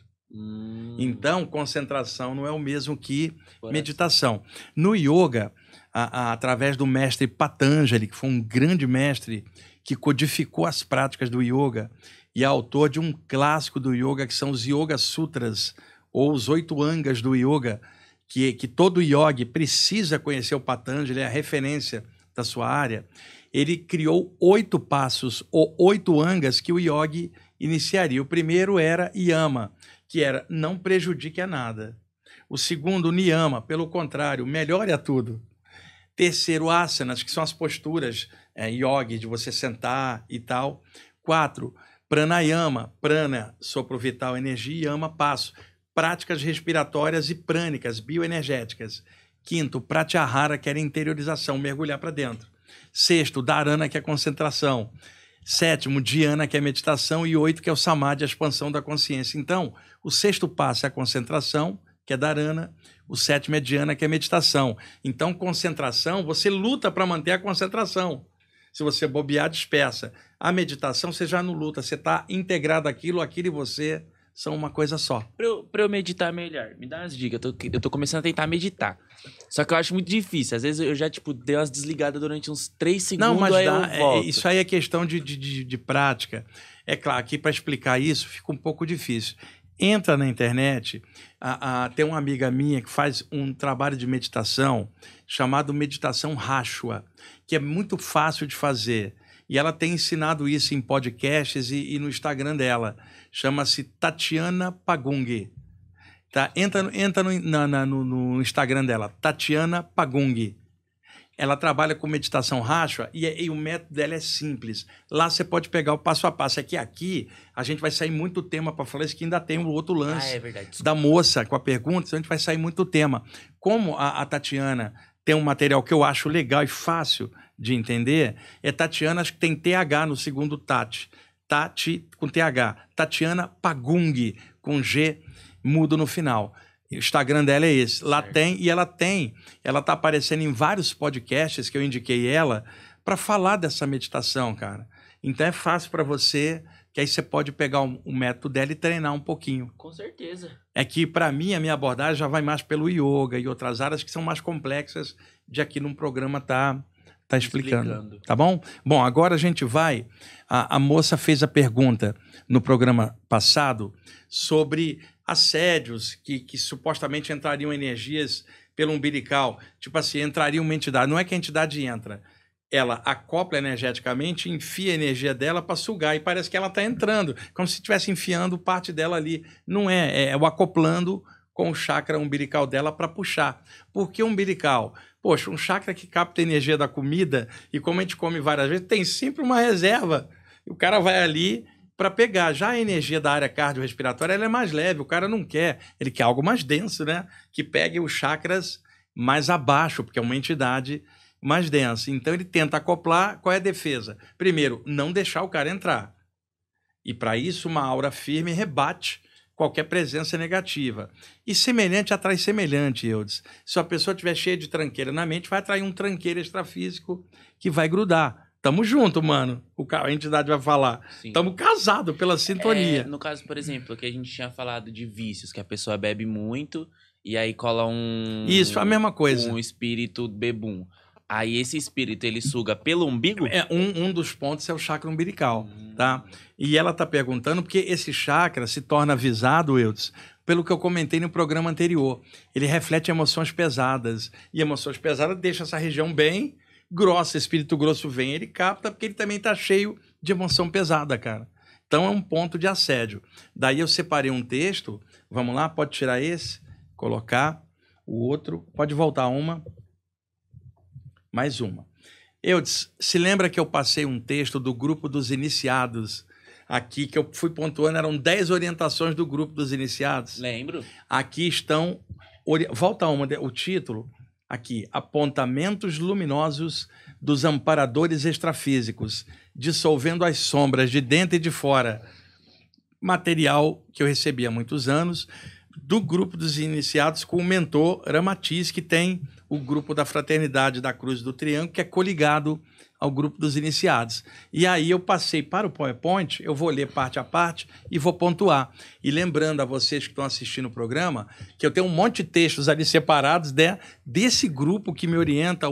Então, concentração não é o mesmo que meditação. No yoga, através do mestre Patanjali, que foi um grande mestre que codificou as práticas do yoga e é autor de um clássico do yoga, que são os Yoga Sutras, ou os 8 angas do yoga, que todo yogi precisa conhecer. O Patanjali é a referência da sua área. Ele criou 8 passos, ou 8 angas que o yogi iniciaria. O primeiro era yama, que era não prejudique a nada. O segundo, niyama, pelo contrário, melhore a tudo. Terceiro, asanas, que são as posturas yogi, de você sentar e tal. 4, pranayama, prana, sopro vital, energia, yama, passo. Práticas respiratórias e prânicas, bioenergéticas. 5, pratyahara, que era interiorização, mergulhar para dentro. 6, dharana, que é concentração. 7, dhyana, que é meditação. E 8, que é o samadhi, a expansão da consciência. Então, o 6º passo é a concentração, que é dharana. O 7º é dhyana, que é meditação. Então, concentração, você luta para manter a concentração. Se você bobear, dispersa. A meditação, você já não luta, você está integrado aquilo e você são uma coisa só. Pra eu meditar melhor, me dá umas dicas. Eu tô começando a tentar meditar. Só que eu acho muito difícil. Às vezes eu já, dei umas desligadas durante uns 3 segundos, não, mas aí eu volto. Isso aí é questão de prática. É claro, aqui para explicar isso fica um pouco difícil. Entra na internet, tem uma amiga minha que faz um trabalho de meditação chamado Meditação Rashwa, que é muito fácil de fazer. E ela tem ensinado isso em podcasts e no Instagram dela. Chama-se Tatiana Pagung. Tá? Entra no Instagram dela, Tatiana Pagung. Ela trabalha com meditação Rashwa e o método dela é simples. Lá você pode pegar o passo a passo. É que aqui a gente vai sair muito tema para falar isso, que ainda tem um outro lance da moça com a pergunta, então a gente vai sair muito tema. Como a Tatiana tem um material que eu acho legal e fácil de entender, é Tatiana, acho que tem TH no segundo Tati. Tati com TH. Tatiana Pagung. com G mudo no final. O Instagram dela é esse. Lá ela tá aparecendo em vários podcasts que eu indiquei ela para falar dessa meditação, cara. Então é fácil para você, que aí você pode pegar o método dela e treinar um pouquinho. Com certeza. É que para mim, a minha abordagem já vai mais pelo yoga e outras áreas que são mais complexas de aqui num programa tá explicando. Tá bom? Bom, agora a gente vai... A moça fez a pergunta no programa passado sobre assédios que supostamente entrariam energias pelo umbilical. Tipo assim, entraria uma entidade. Não é que a entidade entra. Ela acopla energeticamente, enfia a energia dela para sugar e parece que ela está entrando, como se estivesse enfiando parte dela ali. Não é o acoplando com o chakra umbilical dela para puxar. Por que umbilical? Poxa, um chakra que capta a energia da comida e como a gente come várias vezes, tem sempre uma reserva. O cara vai ali para pegar. Já a energia da área cardiorrespiratória ela é mais leve, o cara não quer, ele quer algo mais denso, né? Que pegue os chakras mais abaixo, porque é uma entidade mais densa. Então ele tenta acoplar. Qual é a defesa? Primeiro, não deixar o cara entrar. E para isso uma aura firme rebate qualquer presença negativa. E semelhante atrai semelhante, Eudes. Se a pessoa estiver cheia de tranqueira na mente, vai atrair um tranqueiro extrafísico que vai grudar. Tamo junto, mano. A entidade vai falar. Sim. Tamo casados pela sintonia. No caso, por exemplo, que a gente tinha falado de vícios, que a pessoa bebe muito e aí cola um... Isso, a mesma coisa. Um espírito bebum. Aí esse espírito, ele suga pelo umbigo? Um dos pontos é o chakra umbilical, tá? E ela tá perguntando porque esse chakra se torna avisado, Eudes, pelo que eu comentei no programa anterior. Ele reflete emoções pesadas. E emoções pesadas deixam essa região bem grossa. Espírito grosso vem, ele capta, porque ele também tá cheio de emoção pesada, cara. Então é um ponto de assédio. Daí eu separei um texto. Vamos lá, pode tirar esse, colocar o outro. Pode voltar uma. Mais uma. Eudes, se lembra que eu passei um texto do grupo dos iniciados aqui, que eu fui pontuando, eram 10 orientações do grupo dos iniciados? Lembro. Aqui estão... Volta uma, o título. Aqui, apontamentos luminosos dos amparadores extrafísicos, dissolvendo as sombras de dentro e de fora. Material que eu recebi há muitos anos, do grupo dos iniciados com o mentor Ramatiz, que tem o grupo da Fraternidade da Cruz do Triângulo, que é coligado ao grupo dos iniciados. E aí eu passei para o PowerPoint, eu vou ler parte a parte e vou pontuar. E lembrando a vocês que estão assistindo o programa, que eu tenho um monte de textos ali separados desse grupo que me orienta.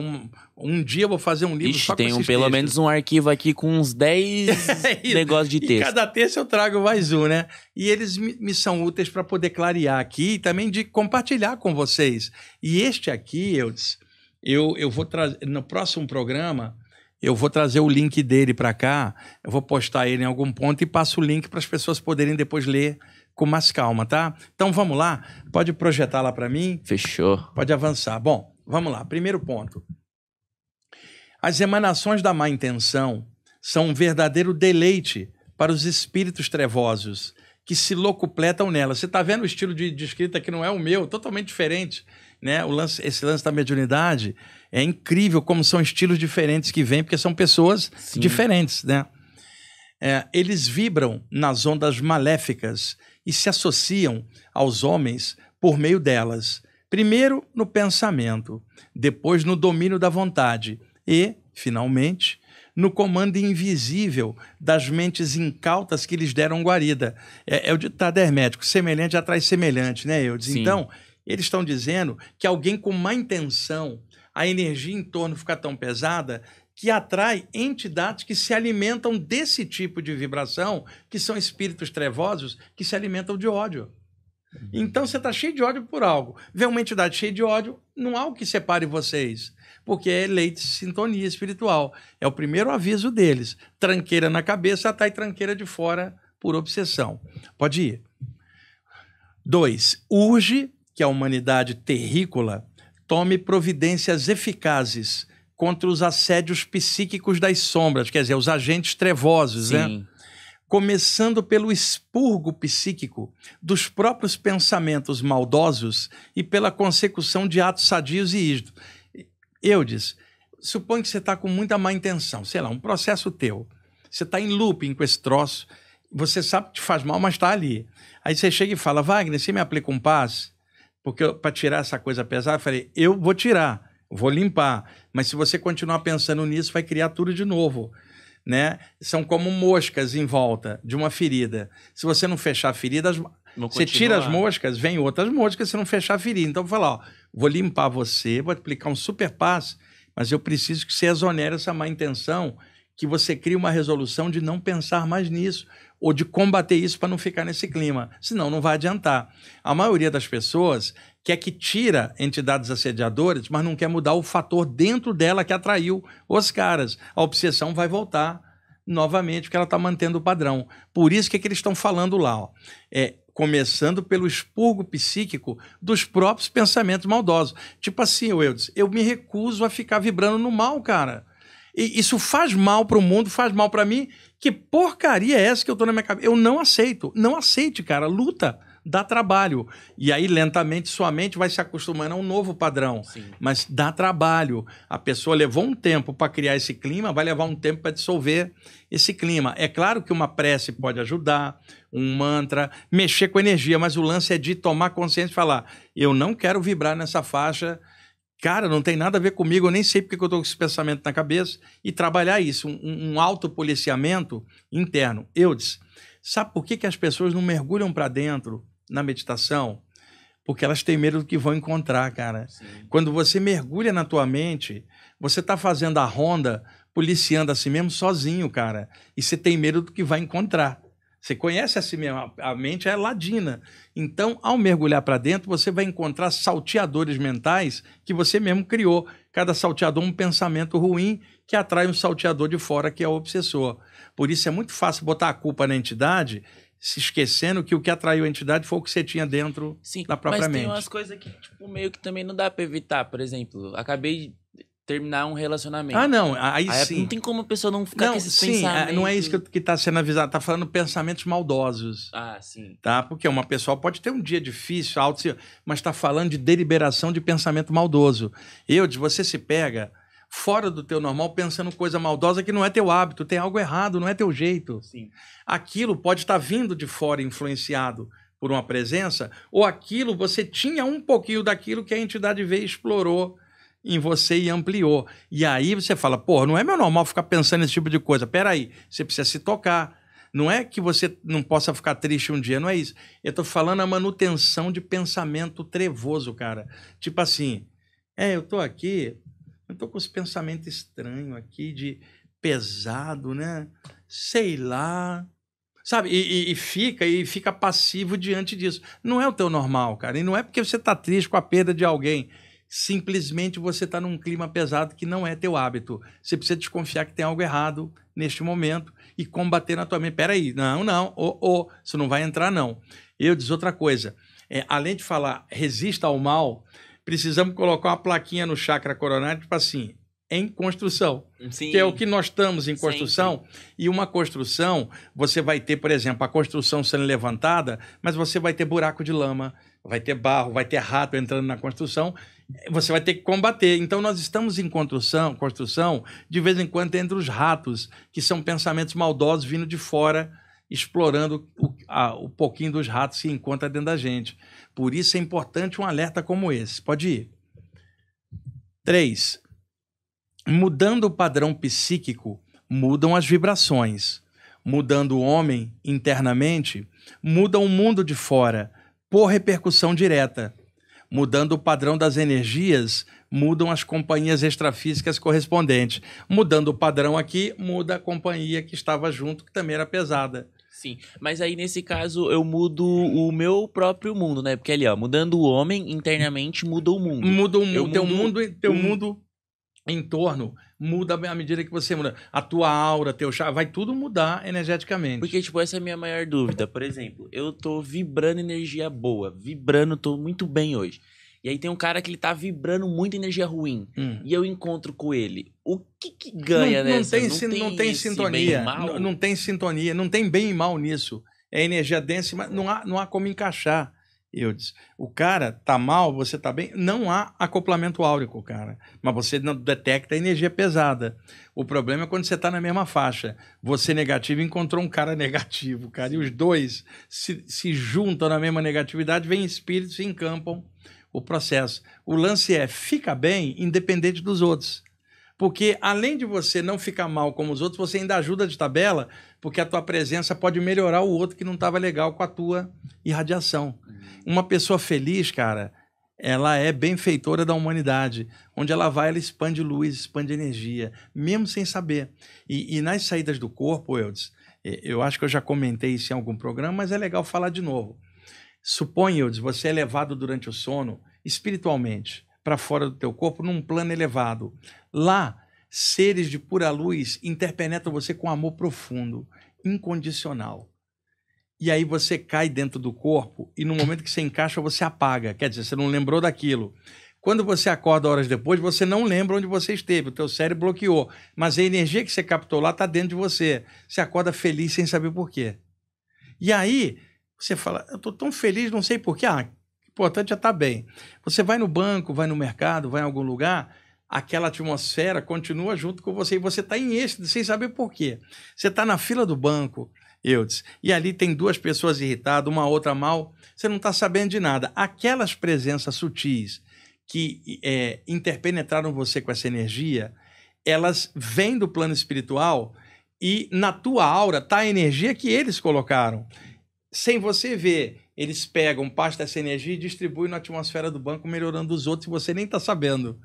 Um dia eu vou fazer um livro só com esses textos. Tem pelo menos um arquivo aqui com uns 10 negócios de texto. E cada texto eu trago mais um, né? E eles me são úteis para poder clarear aqui e também de compartilhar com vocês. E este aqui, Eudes, eu vou trazer no próximo programa. Eu vou trazer o link dele para cá, eu vou postar ele em algum ponto e passo o link para as pessoas poderem depois ler com mais calma, tá? Então vamos lá, pode projetar lá para mim? Fechou. Pode avançar. Bom, vamos lá, primeiro ponto. As emanações da má intenção são um verdadeiro deleite para os espíritos trevosos que se locupletam nela. Você está vendo o estilo de escrita que não é o meu, totalmente diferente, né? Esse lance da mediunidade é incrível como são estilos diferentes que vêm, porque são pessoas Sim. diferentes, né? Eles vibram nas ondas maléficas e se associam aos homens por meio delas. Primeiro no pensamento, depois no domínio da vontade e, finalmente, no comando invisível das mentes incautas que lhes deram guarida. É o ditado hermético, semelhante atrai semelhante, né, Eudes? Sim. Então, eles estão dizendo que alguém com má intenção, a energia em torno fica tão pesada que atrai entidades que se alimentam desse tipo de vibração, que são espíritos trevosos que se alimentam de ódio. Então você está cheio de ódio por algo. Vê uma entidade cheia de ódio, não há o que separe vocês, porque é lei de sintonia espiritual. É o primeiro aviso deles. Tranqueira na cabeça, atrai tranqueira de fora por obsessão. Pode ir. 2. Urge que a humanidade terrícola tome providências eficazes contra os assédios psíquicos das sombras, quer dizer, os agentes trevosos, Sim. né? Começando pelo expurgo psíquico dos próprios pensamentos maldosos e pela consecução de atos sadios e ígidos. Eudes, suponho que você está com muita má intenção, sei lá, um processo teu. Você está em looping com esse troço você sabe que te faz mal, mas está ali. Aí você chega e fala, Wagner, você me aplica um passe? Porque para tirar essa coisa pesada, eu falei, eu vou tirar, vou limpar. Mas se você continuar pensando nisso, vai criar tudo de novo. Né? São como moscas em volta de uma ferida. Se você não fechar a ferida, você tira as moscas, vem outras moscas, se não fechar a ferida. Então, eu vou falar, ó, vou limpar você, vou aplicar um super passe, mas eu preciso que você exonere essa má intenção, que você crie uma resolução de não pensar mais nisso, ou de combater isso para não ficar nesse clima. Senão, não vai adiantar. A maioria das pessoas quer que tira entidades assediadoras, mas não quer mudar o fator dentro dela que atraiu os caras. A obsessão vai voltar novamente, porque ela está mantendo o padrão. Por isso que eles estão falando lá, ó, começando pelo expurgo psíquico dos próprios pensamentos maldosos. Tipo assim, Eudes, eu me recuso a ficar vibrando no mal, cara. E isso faz mal para o mundo, faz mal para mim. Que porcaria é essa que eu estou na minha cabeça? Eu não aceito. Não aceite, cara. Luta. Dá trabalho. E aí, lentamente, sua mente vai se acostumando a um novo padrão. Sim. Mas dá trabalho. A pessoa levou um tempo para criar esse clima, vai levar um tempo para dissolver esse clima. É claro que uma prece pode ajudar, um mantra, mexer com energia, mas o lance é de tomar consciência e falar, eu não quero vibrar nessa faixa, cara, não tem nada a ver comigo, eu nem sei porque eu estou com esse pensamento na cabeça, e trabalhar isso, um autopoliciamento interno. Eudes, sabe por que as pessoas não mergulham para dentro na meditação? Porque elas têm medo do que vão encontrar, cara. Sim. Quando você mergulha na tua mente, você está fazendo a ronda, policiando a si mesmo sozinho, cara. E você tem medo do que vai encontrar. Você conhece a si mesmo, a mente é ladina. Então, ao mergulhar para dentro, você vai encontrar salteadores mentais que você mesmo criou. Cada salteador um pensamento ruim que atrai um salteador de fora, que é o obsessor. Por isso é muito fácil botar a culpa na entidade, se esquecendo que o que atraiu a entidade foi o que você tinha dentro da própria mente. Mas tem umas coisas que, tipo, meio que também não dá pra evitar. Por exemplo, acabei de terminar um relacionamento. Ah, não, aí sim. Não tem como a pessoa não ficar com esses pensamentos. Não é isso que tá sendo avisado. Tá falando pensamentos maldosos. Ah, sim. Tá? Porque uma pessoa pode ter um dia difícil, mas tá falando de deliberação de pensamento maldoso. Você se pega fora do teu normal, pensando coisa maldosa que não é teu hábito, tem algo errado, não é teu jeito. Sim. Aquilo pode estar vindo de fora, influenciado por uma presença, ou aquilo, você tinha um pouquinho daquilo que a entidade veio e explorou em você e ampliou. E aí você fala, pô, não é meu normal ficar pensando nesse tipo de coisa. Peraí, você precisa se tocar. Não é que você não possa ficar triste um dia, não é isso. Eu tô falando a manutenção de pensamento trevoso, cara. Tipo assim, eu tô aqui... Eu estou com esse pensamento estranho aqui, de pesado, né? Sei lá. Sabe? E fica passivo diante disso. Não é o teu normal, cara. E não é porque você está triste com a perda de alguém. Simplesmente você está num clima pesado que não é teu hábito. Você precisa desconfiar que tem algo errado neste momento e combater na tua mente. Peraí, não. Isso não vai entrar, não. Eu diz outra coisa. Além de falar, resista ao mal... Precisamos colocar uma plaquinha no chakra coronário, tipo assim, em construção. Sim. Que é o que nós estamos em construção. Sim. E uma construção, você vai ter, por exemplo, a construção sendo levantada, mas você vai ter buraco de lama, vai ter barro, vai ter rato entrando na construção, você vai ter que combater. Então, nós estamos em construção, de vez em quando, entre os ratos, que são pensamentos maldosos vindo de fora, explorando o pouquinho dos ratos que encontra dentro da gente. Por isso é importante um alerta como esse. Pode ir. 3. Mudando o padrão psíquico, mudam as vibrações. Mudando o homem internamente, muda o mundo de fora, por repercussão direta. Mudando o padrão das energias, mudam as companhias extrafísicas correspondentes. Mudando o padrão aqui, muda a companhia que estava junto, que também era pesada. Sim, mas aí nesse caso eu mudo o meu próprio mundo, né? Porque ali, ó, mudando o homem internamente, muda o mundo. Muda o mundo. Teu mundo em torno muda à medida que você muda. A tua aura, teu chá, vai tudo mudar energeticamente. Porque, tipo, essa é a minha maior dúvida. Por exemplo, eu tô vibrando energia boa, tô muito bem hoje. E aí tem um cara que ele tá vibrando muita energia ruim. E eu encontro com ele. O que ganha nessa? Não tem sintonia. Não tem sintonia. Não tem bem e mal nisso. É energia densa, mas não há como encaixar Eudes, o cara tá mal, você tá bem, não há acoplamento áurico, cara, mas você não detecta a energia pesada. O problema é quando você tá na mesma faixa. Você negativo encontrou um cara negativo, cara, e os dois se juntam na mesma negatividade, vem espíritos e encampam o processo. O lance é, fica bem independente dos outros. Porque além de você não ficar mal como os outros, você ainda ajuda de tabela, porque a tua presença pode melhorar o outro que não estava legal com a tua irradiação. Uma pessoa feliz, cara, ela é benfeitora da humanidade. Onde ela vai, ela expande luz, expande energia, mesmo sem saber. E nas saídas do corpo, Eudes, eu acho que eu já comentei isso em algum programa, mas é legal falar de novo. Suponha, Eudes, você é levado durante o sono, espiritualmente, para fora do teu corpo, num plano elevado. Lá, seres de pura luz interpenetram você com amor profundo, incondicional. E aí você cai dentro do corpo e no momento que você encaixa, você apaga. Quer dizer, você não lembrou daquilo. Quando você acorda horas depois, você não lembra onde você esteve, o teu cérebro bloqueou. Mas a energia que você captou lá está dentro de você. Você acorda feliz sem saber por quê. E aí, você fala, eu estou tão feliz, não sei por quê. O importante é estar bem. Você vai no banco, vai no mercado, vai em algum lugar, aquela atmosfera continua junto com você e você está em êxtase sem saber por quê. Você está na fila do banco, Eudes, e ali tem duas pessoas irritadas, uma outra mal, você não está sabendo de nada. Aquelas presenças sutis que interpenetraram você com essa energia, elas vêm do plano espiritual e na tua aura está a energia que eles colocaram. Sem você ver, eles pegam parte dessa energia e distribuem na atmosfera do banco, melhorando os outros, e você nem está sabendo.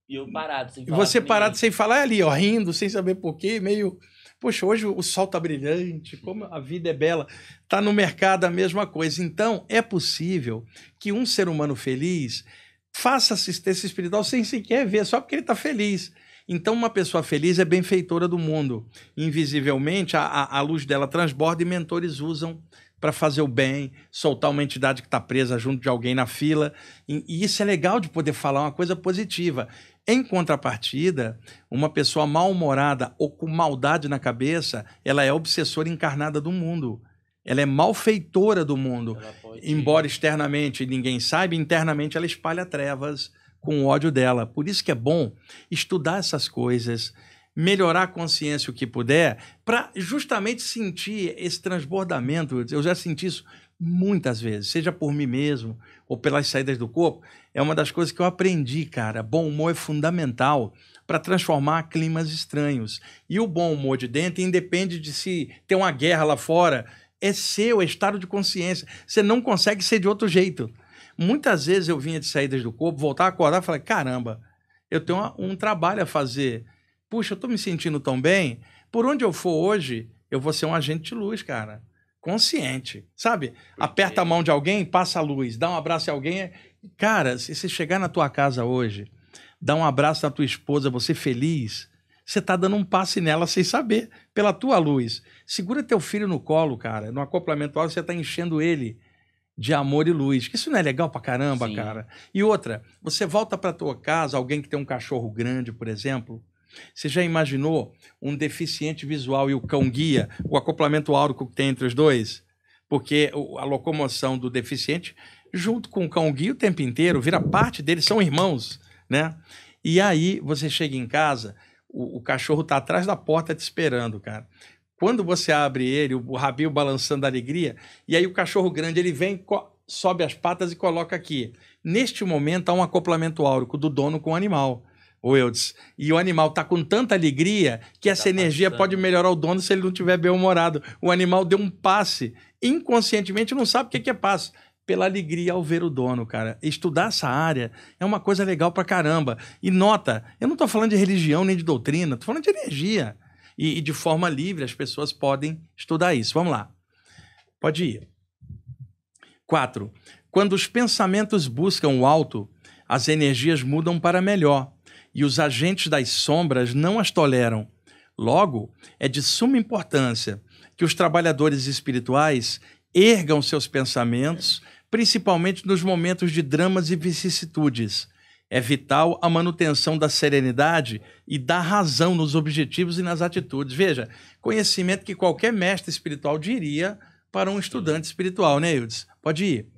E eu parado, sem falar. Você parado sem falar ali, ó, rindo, sem saber por quê, meio... Poxa, hoje o sol tá brilhante, como a vida é bela. Tá no mercado a mesma coisa. Então, é possível que um ser humano feliz faça assistência espiritual sem sequer ver, só porque ele está feliz. Então, uma pessoa feliz é benfeitora do mundo. Invisivelmente, a luz dela transborda e mentores usam para fazer o bem, soltar uma entidade que está presa junto de alguém na fila. E isso é legal de poder falar uma coisa positiva. Em contrapartida, uma pessoa mal-humorada ou com maldade na cabeça, ela é obsessora encarnada do mundo. Ela é malfeitora do mundo. Embora externamente ninguém saiba, internamente ela espalha trevas com o ódio dela. Por isso que é bom estudar essas coisas, melhorar a consciência o que puder, para justamente sentir esse transbordamento. Eu já senti isso muitas vezes, seja por mim mesmo ou pelas saídas do corpo. É uma das coisas que eu aprendi, cara. Bom humor é fundamental para transformar climas estranhos. E o bom humor de dentro independe de se tem uma guerra lá fora. É seu, é estado de consciência. Você não consegue ser de outro jeito. Muitas vezes eu vinha de saídas do corpo, voltava a acordar e falei, caramba, eu tenho um trabalho a fazer. Puxa, eu estou me sentindo tão bem. Por onde eu for hoje, eu vou ser um agente de luz, cara. Consciente, sabe? Aperta a mão de alguém, passa a luz. Dá um abraço a alguém. Cara, se você chegar na tua casa hoje, dá um abraço na tua esposa, você feliz, você está dando um passe nela sem saber, pela tua luz. Segura teu filho no colo, cara. No acoplamento áurico, você está enchendo ele de amor e luz. Isso não é legal pra caramba, sim, cara? E outra, você volta pra tua casa, alguém que tem um cachorro grande, por exemplo, você já imaginou um deficiente visual e o cão-guia, o acoplamento áurico que tem entre os dois? Porque a locomoção do deficiente, junto com o cão-guia o tempo inteiro, vira parte deles, são irmãos, né? E aí você chega em casa, o cachorro tá atrás da porta te esperando, cara. Quando você abre ele, o rabinho balançando da alegria, e aí o cachorro grande, ele vem, sobe as patas e coloca aqui. Neste momento, há um acoplamento áurico do dono com o animal, o Eudes. E o animal está com tanta alegria que essa energia pode melhorar o dono se ele não estiver bem-humorado. O animal deu um passe, inconscientemente não sabe o que é passe, pela alegria ao ver o dono, cara. Estudar essa área é uma coisa legal pra caramba. E nota, eu não estou falando de religião nem de doutrina, estou falando de energia. E de forma livre as pessoas podem estudar isso. Vamos lá. Pode ir. 4. Quando os pensamentos buscam o alto, as energias mudam para melhor e os agentes das sombras não as toleram. Logo, é de suma importância que os trabalhadores espirituais ergam seus pensamentos, principalmente nos momentos de dramas e vicissitudes. É vital a manutenção da serenidade e da razão nos objetivos e nas atitudes. Veja, conhecimento que qualquer mestre espiritual diria para um estudante espiritual, né, Eudes? Pode ir.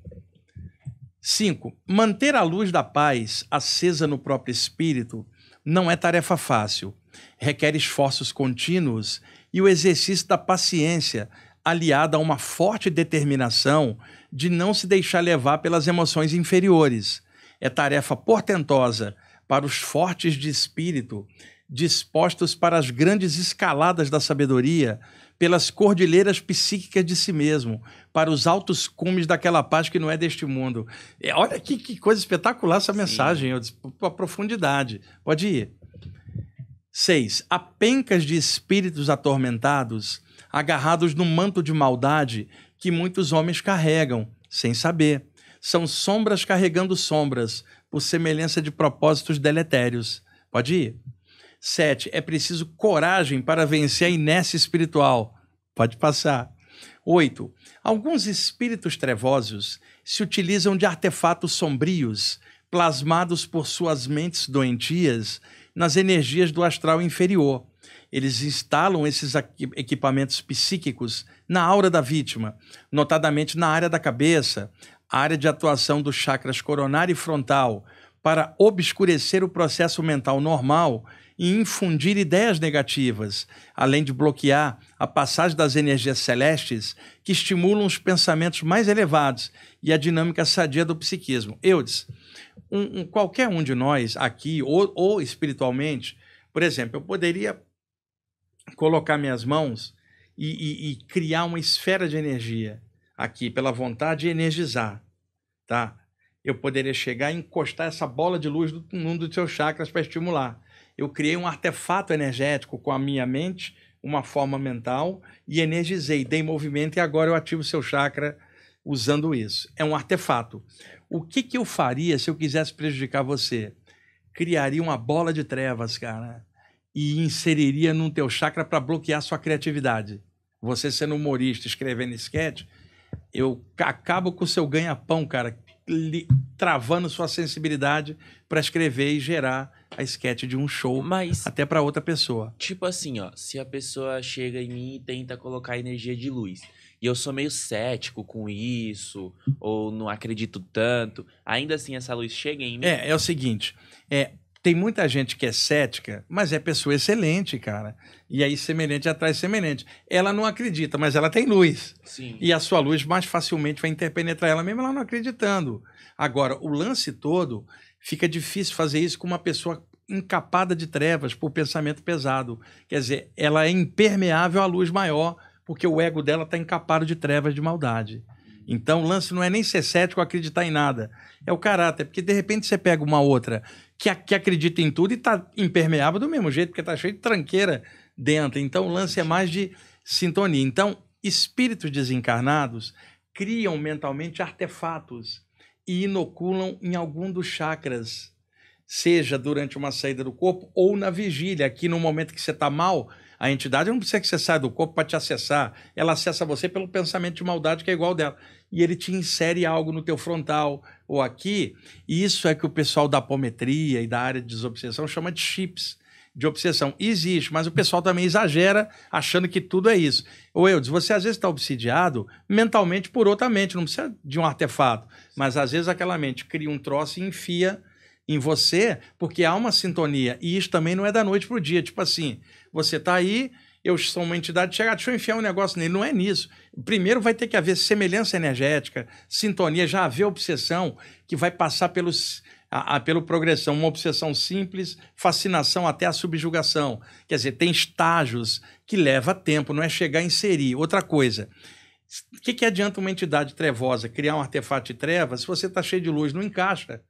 5. Manter a luz da paz acesa no próprio espírito não é tarefa fácil. Requer esforços contínuos e o exercício da paciência, aliada a uma forte determinação de não se deixar levar pelas emoções inferiores. É tarefa portentosa para os fortes de espírito, dispostos para as grandes escaladas da sabedoria, pelas cordilheiras psíquicas de si mesmo, para os altos cumes daquela paz que não é deste mundo. Olha que coisa espetacular essa mensagem, eu disse, a profundidade. Pode ir. 6. Há pencas de espíritos atormentados, agarrados no manto de maldade que muitos homens carregam, sem saber. São sombras carregando sombras, por semelhança de propósitos deletérios. Pode ir. 7. É preciso coragem para vencer a inércia espiritual. Pode passar. 8. Alguns espíritos trevosos se utilizam de artefatos sombrios, plasmados por suas mentes doentias nas energias do astral inferior. Eles instalam esses equipamentos psíquicos na aura da vítima, notadamente na área da cabeça, área de atuação dos chakras coronário e frontal, para obscurecer o processo mental normal e infundir ideias negativas, além de bloquear a passagem das energias celestes que estimulam os pensamentos mais elevados e a dinâmica sadia do psiquismo. Eudes, qualquer um de nós aqui, ou espiritualmente, por exemplo, eu poderia colocar minhas mãos e criar uma esfera de energia aqui, pela vontade de energizar, tá? Eu poderia chegar e encostar essa bola de luz num dos seus chakras para estimular. Eu criei um artefato energético com a minha mente, uma forma mental, e energizei, dei movimento e agora eu ativo o seu chakra usando isso. É um artefato. O que eu faria se eu quisesse prejudicar você? Criaria uma bola de trevas, cara, e inseriria no teu chakra para bloquear sua criatividade. Você sendo humorista, escrevendo sketch, eu acabo com o seu ganha-pão, cara, travando sua sensibilidade para escrever e gerar a sketch de um show, mas até para outra pessoa. Tipo assim, ó, se a pessoa chega em mim e tenta colocar energia de luz, e eu sou meio cético com isso, ou não acredito tanto, ainda assim essa luz chega em mim? É o seguinte, tem muita gente que é cética, mas é pessoa excelente, cara. E aí semelhante atrai semelhante. Ela não acredita, mas ela tem luz. Sim. E a sua luz mais facilmente vai interpenetrar ela, mesmo ela não acreditando. Agora, o lance todo, fica difícil fazer isso com uma pessoa encapada de trevas por pensamento pesado. Quer dizer, ela é impermeável à luz maior, porque o ego dela está encapado de trevas de maldade. Então, o lance não é nem ser cético ou acreditar em nada. É o caráter, porque de repente você pega uma outra que acredita em tudo e está impermeável do mesmo jeito, porque está cheio de tranqueira dentro. Então, o lance é mais de sintonia. Então, espíritos desencarnados criam mentalmente artefatos e inoculam em algum dos chakras, seja durante uma saída do corpo ou na vigília. Aqui, no momento que você está mal, a entidade não precisa que você saia do corpo para te acessar. Ela acessa você pelo pensamento de maldade que é igual dela. E ele te insere algo no teu frontal ou aqui. E isso é que o pessoal da apometria e da área de desobsessão chama de chips de obsessão. Existe, mas o pessoal também exagera achando que tudo é isso. Ô Eudes, você às vezes está obsidiado mentalmente por outra mente, não precisa de um artefato. Mas às vezes aquela mente cria um troço e enfia em você, porque há uma sintonia. E isso também não é da noite para o dia. Tipo assim, você está aí, eu sou uma entidade, chega, deixa eu enfiar um negócio nele. Não é nisso. Primeiro vai ter que haver semelhança energética, sintonia, já haver obsessão, que vai passar pelo progressão. Uma obsessão simples, fascinação até a subjugação. Quer dizer, tem estágios que leva tempo, não é chegar a inserir. Outra coisa, o que adianta uma entidade trevosa criar um artefato de trevas se você está cheio de luz? Não encaixa.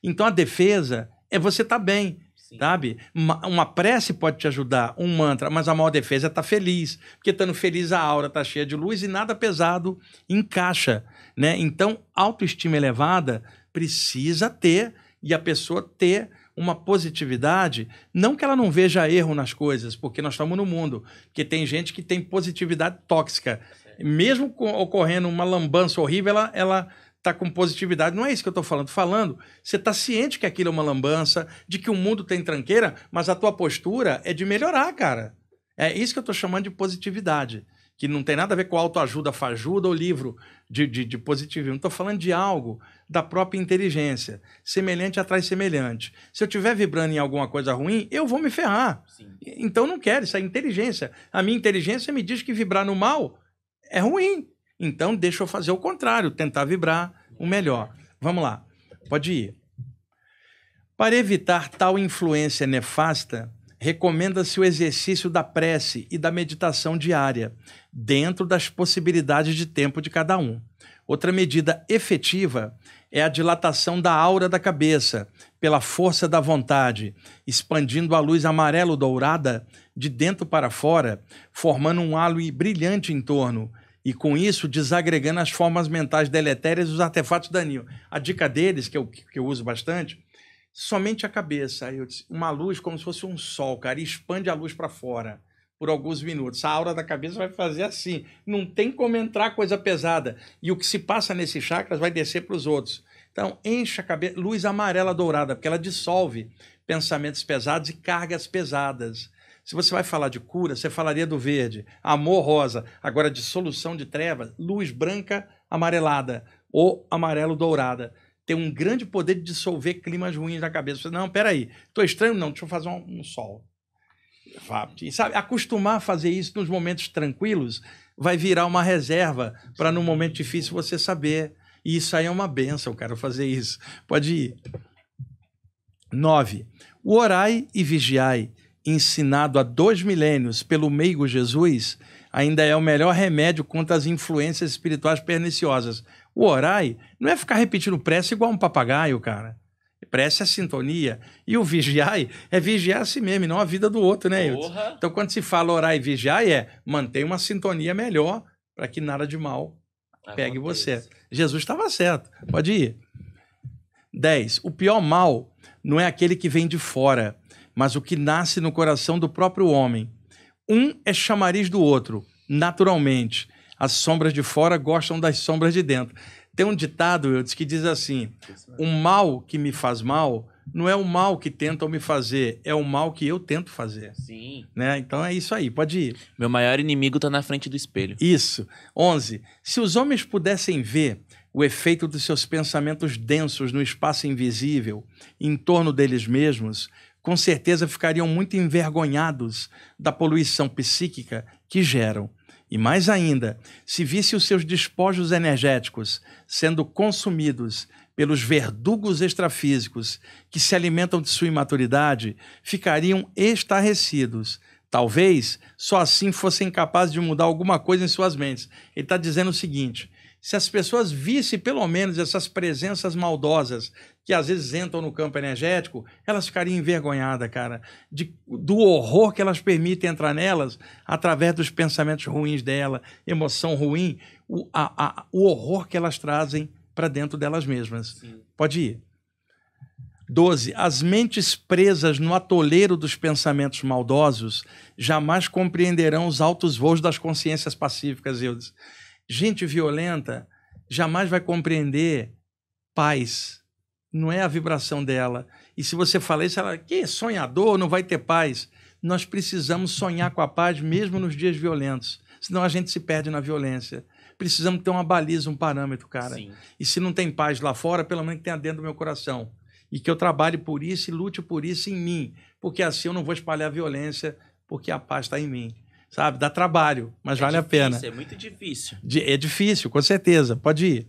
Então, a defesa é você estar bem, sim, sabe? Uma prece pode te ajudar, um mantra, mas a maior defesa é estar feliz. Porque estando feliz, a aura está cheia de luz e nada pesado encaixa, né? Então, autoestima elevada precisa ter, e a pessoa ter uma positividade, não que ela não veja erro nas coisas, porque nós estamos no mundo, porque tem gente que tem positividade tóxica. Mesmo ocorrendo uma lambança horrível, ela está com positividade. Não é isso que eu estou falando. Você está ciente que aquilo é uma lambança, de que o mundo tem tranqueira, mas a tua postura é de melhorar, cara. É isso que eu estou chamando de positividade. que não tem nada a ver com autoajuda, fajuda ou livro de positivismo. Estou falando de algo da própria inteligência. Semelhante atrai semelhante. Se eu estiver vibrando em alguma coisa ruim, eu vou me ferrar. Sim. Então não quero, isso é inteligência. A minha inteligência me diz que vibrar no mal é ruim. Então deixa eu fazer o contrário, tentar vibrar o melhor. Vamos lá, pode ir. Para evitar tal influência nefasta, recomenda-se o exercício da prece e da meditação diária, dentro das possibilidades de tempo de cada um. Outra medida efetiva é a dilatação da aura da cabeça, pela força da vontade, expandindo a luz amarelo-dourada de dentro para fora, formando um halo brilhante em torno, e com isso desagregando as formas mentais deletérias e os artefatos daninhos. A dica deles, que eu uso bastante, somente a cabeça. Aí eu disse, uma luz como se fosse um sol, cara, e expande a luz para fora por alguns minutos. A aura da cabeça vai fazer assim. Não tem como entrar coisa pesada. E o que se passa nesses chakras vai descer para os outros. Então, enche a cabeça, luz amarela dourada, porque ela dissolve pensamentos pesados e cargas pesadas. Se você vai falar de cura, você falaria do verde, amor rosa. Agora, de solução de trevas, luz branca amarelada ou amarelo dourada. Tem um grande poder de dissolver climas ruins na cabeça. Você, não, peraí, estou estranho? Não, deixa eu fazer um sol. E sabe, acostumar a fazer isso nos momentos tranquilos vai virar uma reserva para no momento difícil você saber. E isso aí é uma benção, cara, fazer isso. Pode ir. 9. O orai e vigiai, ensinado há 2 milênios pelo meigo Jesus, ainda é o melhor remédio contra as influências espirituais perniciosas. O orai não é ficar repetindo prece igual um papagaio, cara. Prece é sintonia. E o vigiai é vigiar a si mesmo, e não a vida do outro, né, Hilton? Então, quando se fala orar e vigiar, manter uma sintonia melhor para que nada de mal pegue você. Jesus estava certo. Pode ir. 10. O pior mal não é aquele que vem de fora, mas o que nasce no coração do próprio homem. Um é chamariz do outro, naturalmente. As sombras de fora gostam das sombras de dentro. Tem um ditado, Eudes, que diz assim, o mal que me faz mal não é o mal que tentam me fazer, é o mal que eu tento fazer. Sim. Né? Então é isso aí, pode ir. Meu maior inimigo está na frente do espelho. Isso. 11. Se os homens pudessem ver o efeito dos seus pensamentos densos no espaço invisível, em torno deles mesmos, com certeza ficariam muito envergonhados da poluição psíquica que geram. E mais ainda, se visse os seus despojos energéticos sendo consumidos pelos verdugos extrafísicos que se alimentam de sua imaturidade, ficariam estarrecidos. Talvez só assim fossem capazes de mudar alguma coisa em suas mentes. Ele está dizendo o seguinte, se as pessoas vissem pelo menos essas presenças maldosas que às vezes entram no campo energético, elas ficariam envergonhadas, cara, do horror que elas permitem entrar nelas através dos pensamentos ruins dela, emoção ruim, o horror que elas trazem para dentro delas mesmas. Sim. Pode ir. 12. As mentes presas no atoleiro dos pensamentos maldosos jamais compreenderão os altos voos das consciências pacíficas, Eudes. Gente violenta jamais vai compreender paz. Não é a vibração dela. E se você fala isso, ela, que sonhador, não vai ter paz. Nós precisamos sonhar com a paz mesmo nos dias violentos. Senão a gente se perde na violência. Precisamos ter uma baliza, um parâmetro, cara. Sim. E se não tem paz lá fora, pelo menos que tenha dentro do meu coração. E que eu trabalhe por isso e lute por isso em mim. Porque assim eu não vou espalhar a violência, porque a paz está em mim. Sabe? Dá trabalho, mas vale a pena. É muito difícil. É difícil, com certeza. Pode ir.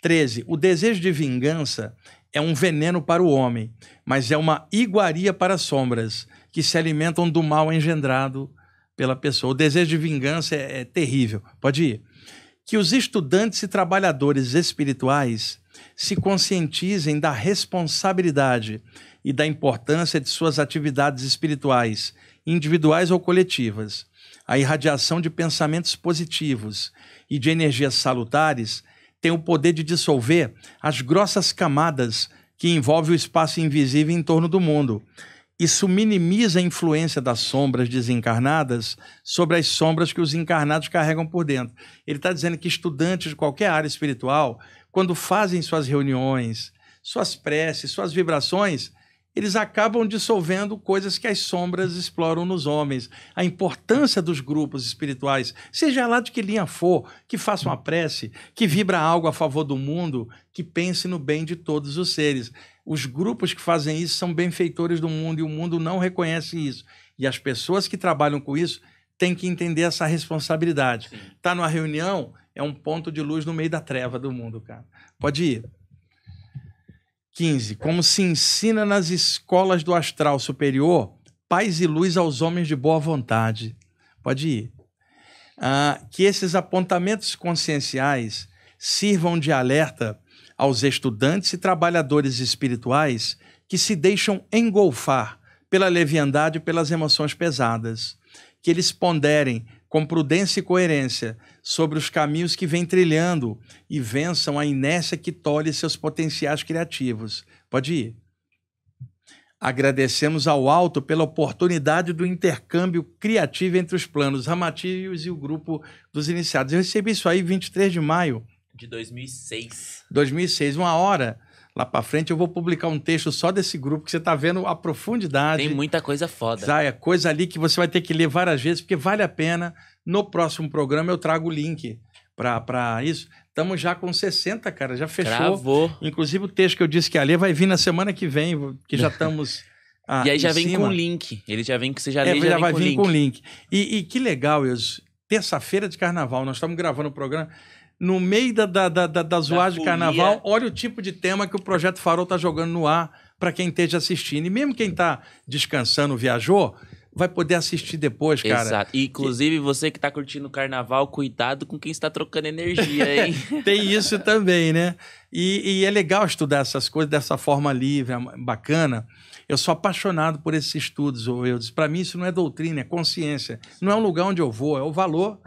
13. O desejo de vingança é um veneno para o homem, mas é uma iguaria para as sombras, que se alimentam do mal engendrado pela pessoa. O desejo de vingança é terrível. Pode ir. Que os estudantes e trabalhadores espirituais se conscientizem da responsabilidade e da importância de suas atividades espirituais, individuais ou coletivas. A irradiação de pensamentos positivos e de energias salutares tem o poder de dissolver as grossas camadas que envolvem o espaço invisível em torno do mundo. Isso minimiza a influência das sombras desencarnadas sobre as sombras que os encarnados carregam por dentro. Ele está dizendo que estudantes de qualquer área espiritual, quando fazem suas reuniões, suas preces, suas vibrações, eles acabam dissolvendo coisas que as sombras exploram nos homens. A importância dos grupos espirituais, seja lá de que linha for, que faça uma prece, que vibra algo a favor do mundo, que pense no bem de todos os seres. Os grupos que fazem isso são benfeitores do mundo e o mundo não reconhece isso. E as pessoas que trabalham com isso têm que entender essa responsabilidade. Tá numa reunião, é um ponto de luz no meio da treva do mundo, cara. Pode ir. 15. Como se ensina nas escolas do astral superior, paz e luz aos homens de boa vontade. Pode ir. Que esses apontamentos conscienciais sirvam de alerta aos estudantes e trabalhadores espirituais que se deixam engolfar pela leviandade e pelas emoções pesadas. Que eles ponderem com prudência e coerência sobre os caminhos que vêm trilhando e vençam a inércia que tolhe seus potenciais criativos. Pode ir. Agradecemos ao alto pela oportunidade do intercâmbio criativo entre os planos Ramatios e o grupo dos iniciados. Eu recebi isso aí 23 de maio. De 2006. 2006, uma hora. Lá para frente eu vou publicar um texto só desse grupo, que você está vendo a profundidade. Tem muita coisa foda. É coisa ali que você vai ter que ler várias vezes, porque vale a pena. No próximo programa eu trago o link para isso. Estamos já com 60, cara, já fechou. Travou. Inclusive o texto que eu disse que ia ler vai vir na semana que vem, que já estamos... e aí já vem com o link. Ele já vem que você já lê, já vai vir com o link. E que legal, Wilson. Terça-feira de carnaval, nós estamos gravando o programa... No meio da zoagem de carnaval, olha o tipo de tema que o Projeto Farol está jogando no ar para quem esteja assistindo. E mesmo quem está descansando, viajou, vai poder assistir depois, cara. Exato. E, inclusive, você que está curtindo o carnaval, cuidado com quem está trocando energia, hein? Tem isso também, né? E é legal estudar essas coisas dessa forma livre, bacana. Eu sou apaixonado por esses estudos, Eudes. Para mim, isso não é doutrina, é consciência. Não é um lugar onde eu vou, é o valor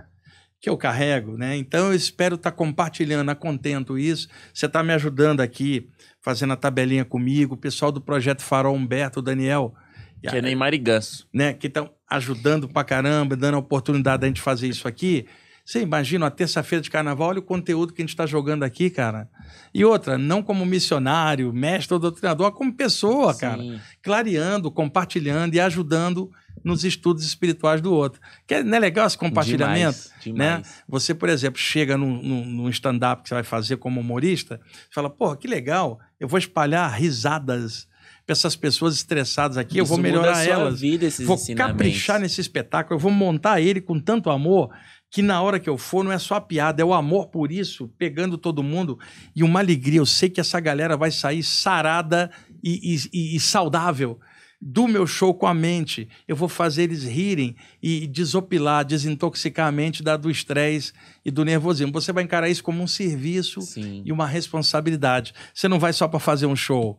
que eu carrego, né? Então eu espero estar compartilhando a contento isso. Você está me ajudando aqui, fazendo a tabelinha comigo, o pessoal do Projeto Farol, Humberto, Daniel. Que é Neymar e Ganso. Né? Que estão ajudando pra caramba, dando a oportunidade da gente fazer isso aqui. Você imagina, uma terça-feira de carnaval, olha o conteúdo que a gente está jogando aqui, cara. E outra, não como missionário, mestre ou doutrinador, mas como pessoa, cara. Clareando, compartilhando e ajudando nos estudos espirituais do outro. Não é legal esse compartilhamento? Demais. Né? Você, por exemplo, chega num stand-up que você vai fazer como humorista, fala, porra, que legal, eu vou espalhar risadas para essas pessoas estressadas aqui, eu vou melhorar elas, vou caprichar nesse espetáculo, eu vou montar ele com tanto amor que na hora que eu for não é só a piada, é o amor por isso, pegando todo mundo e uma alegria. Eu sei que essa galera vai sair sarada e saudável do meu show com a mente. Eu vou fazer eles rirem e desopilar, desintoxicar a mente do estresse e do nervosismo. Você vai encarar isso como um serviço e uma responsabilidade. Você não vai só para fazer um show.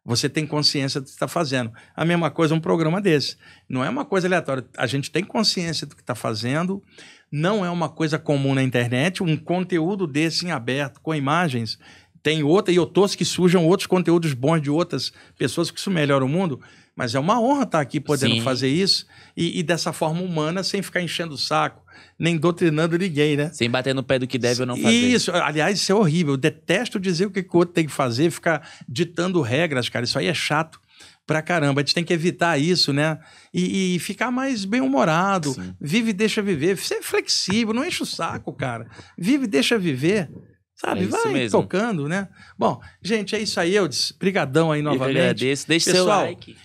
Você tem consciência do que está fazendo. A mesma coisa um programa desse. Não é uma coisa aleatória. A gente tem consciência do que está fazendo. Não é uma coisa comum na internet. Um conteúdo desse em aberto, com imagens, tem outra, e eu torço que surjam outros conteúdos bons de outras pessoas, que isso melhora o mundo. Mas é uma honra estar aqui podendo fazer isso e dessa forma humana, sem ficar enchendo o saco, nem doutrinando ninguém, né? Sem bater no pé do que deve ou não fazer. Isso, aliás, isso é horrível. Eu detesto dizer o que o outro tem que fazer, ficar ditando regras, cara. Isso aí é chato pra caramba. A gente tem que evitar isso, né? E ficar mais bem-humorado. Vive e deixa viver. Ser flexível, não enche o saco, cara. Vive e deixa viver. Sabe, vai tocando, né? Bom, gente, é isso aí, Eudes. Brigadão aí novamente. Eu agradeço. Deixe seu like.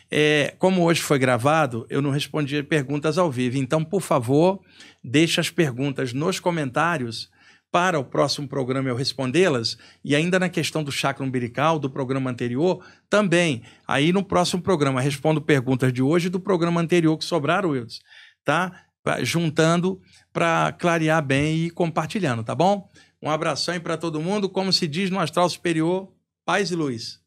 Como hoje foi gravado, eu não respondi perguntas ao vivo. Então, por favor, deixe as perguntas nos comentários para o próximo programa eu respondê-las. E ainda na questão do chakra umbilical, do programa anterior, também. Aí no próximo programa respondo perguntas de hoje e do programa anterior que sobraram, Eudes. Tá? Juntando para clarear bem e compartilhando, tá bom? Um abração aí para todo mundo. Como se diz no astral superior, paz e luz.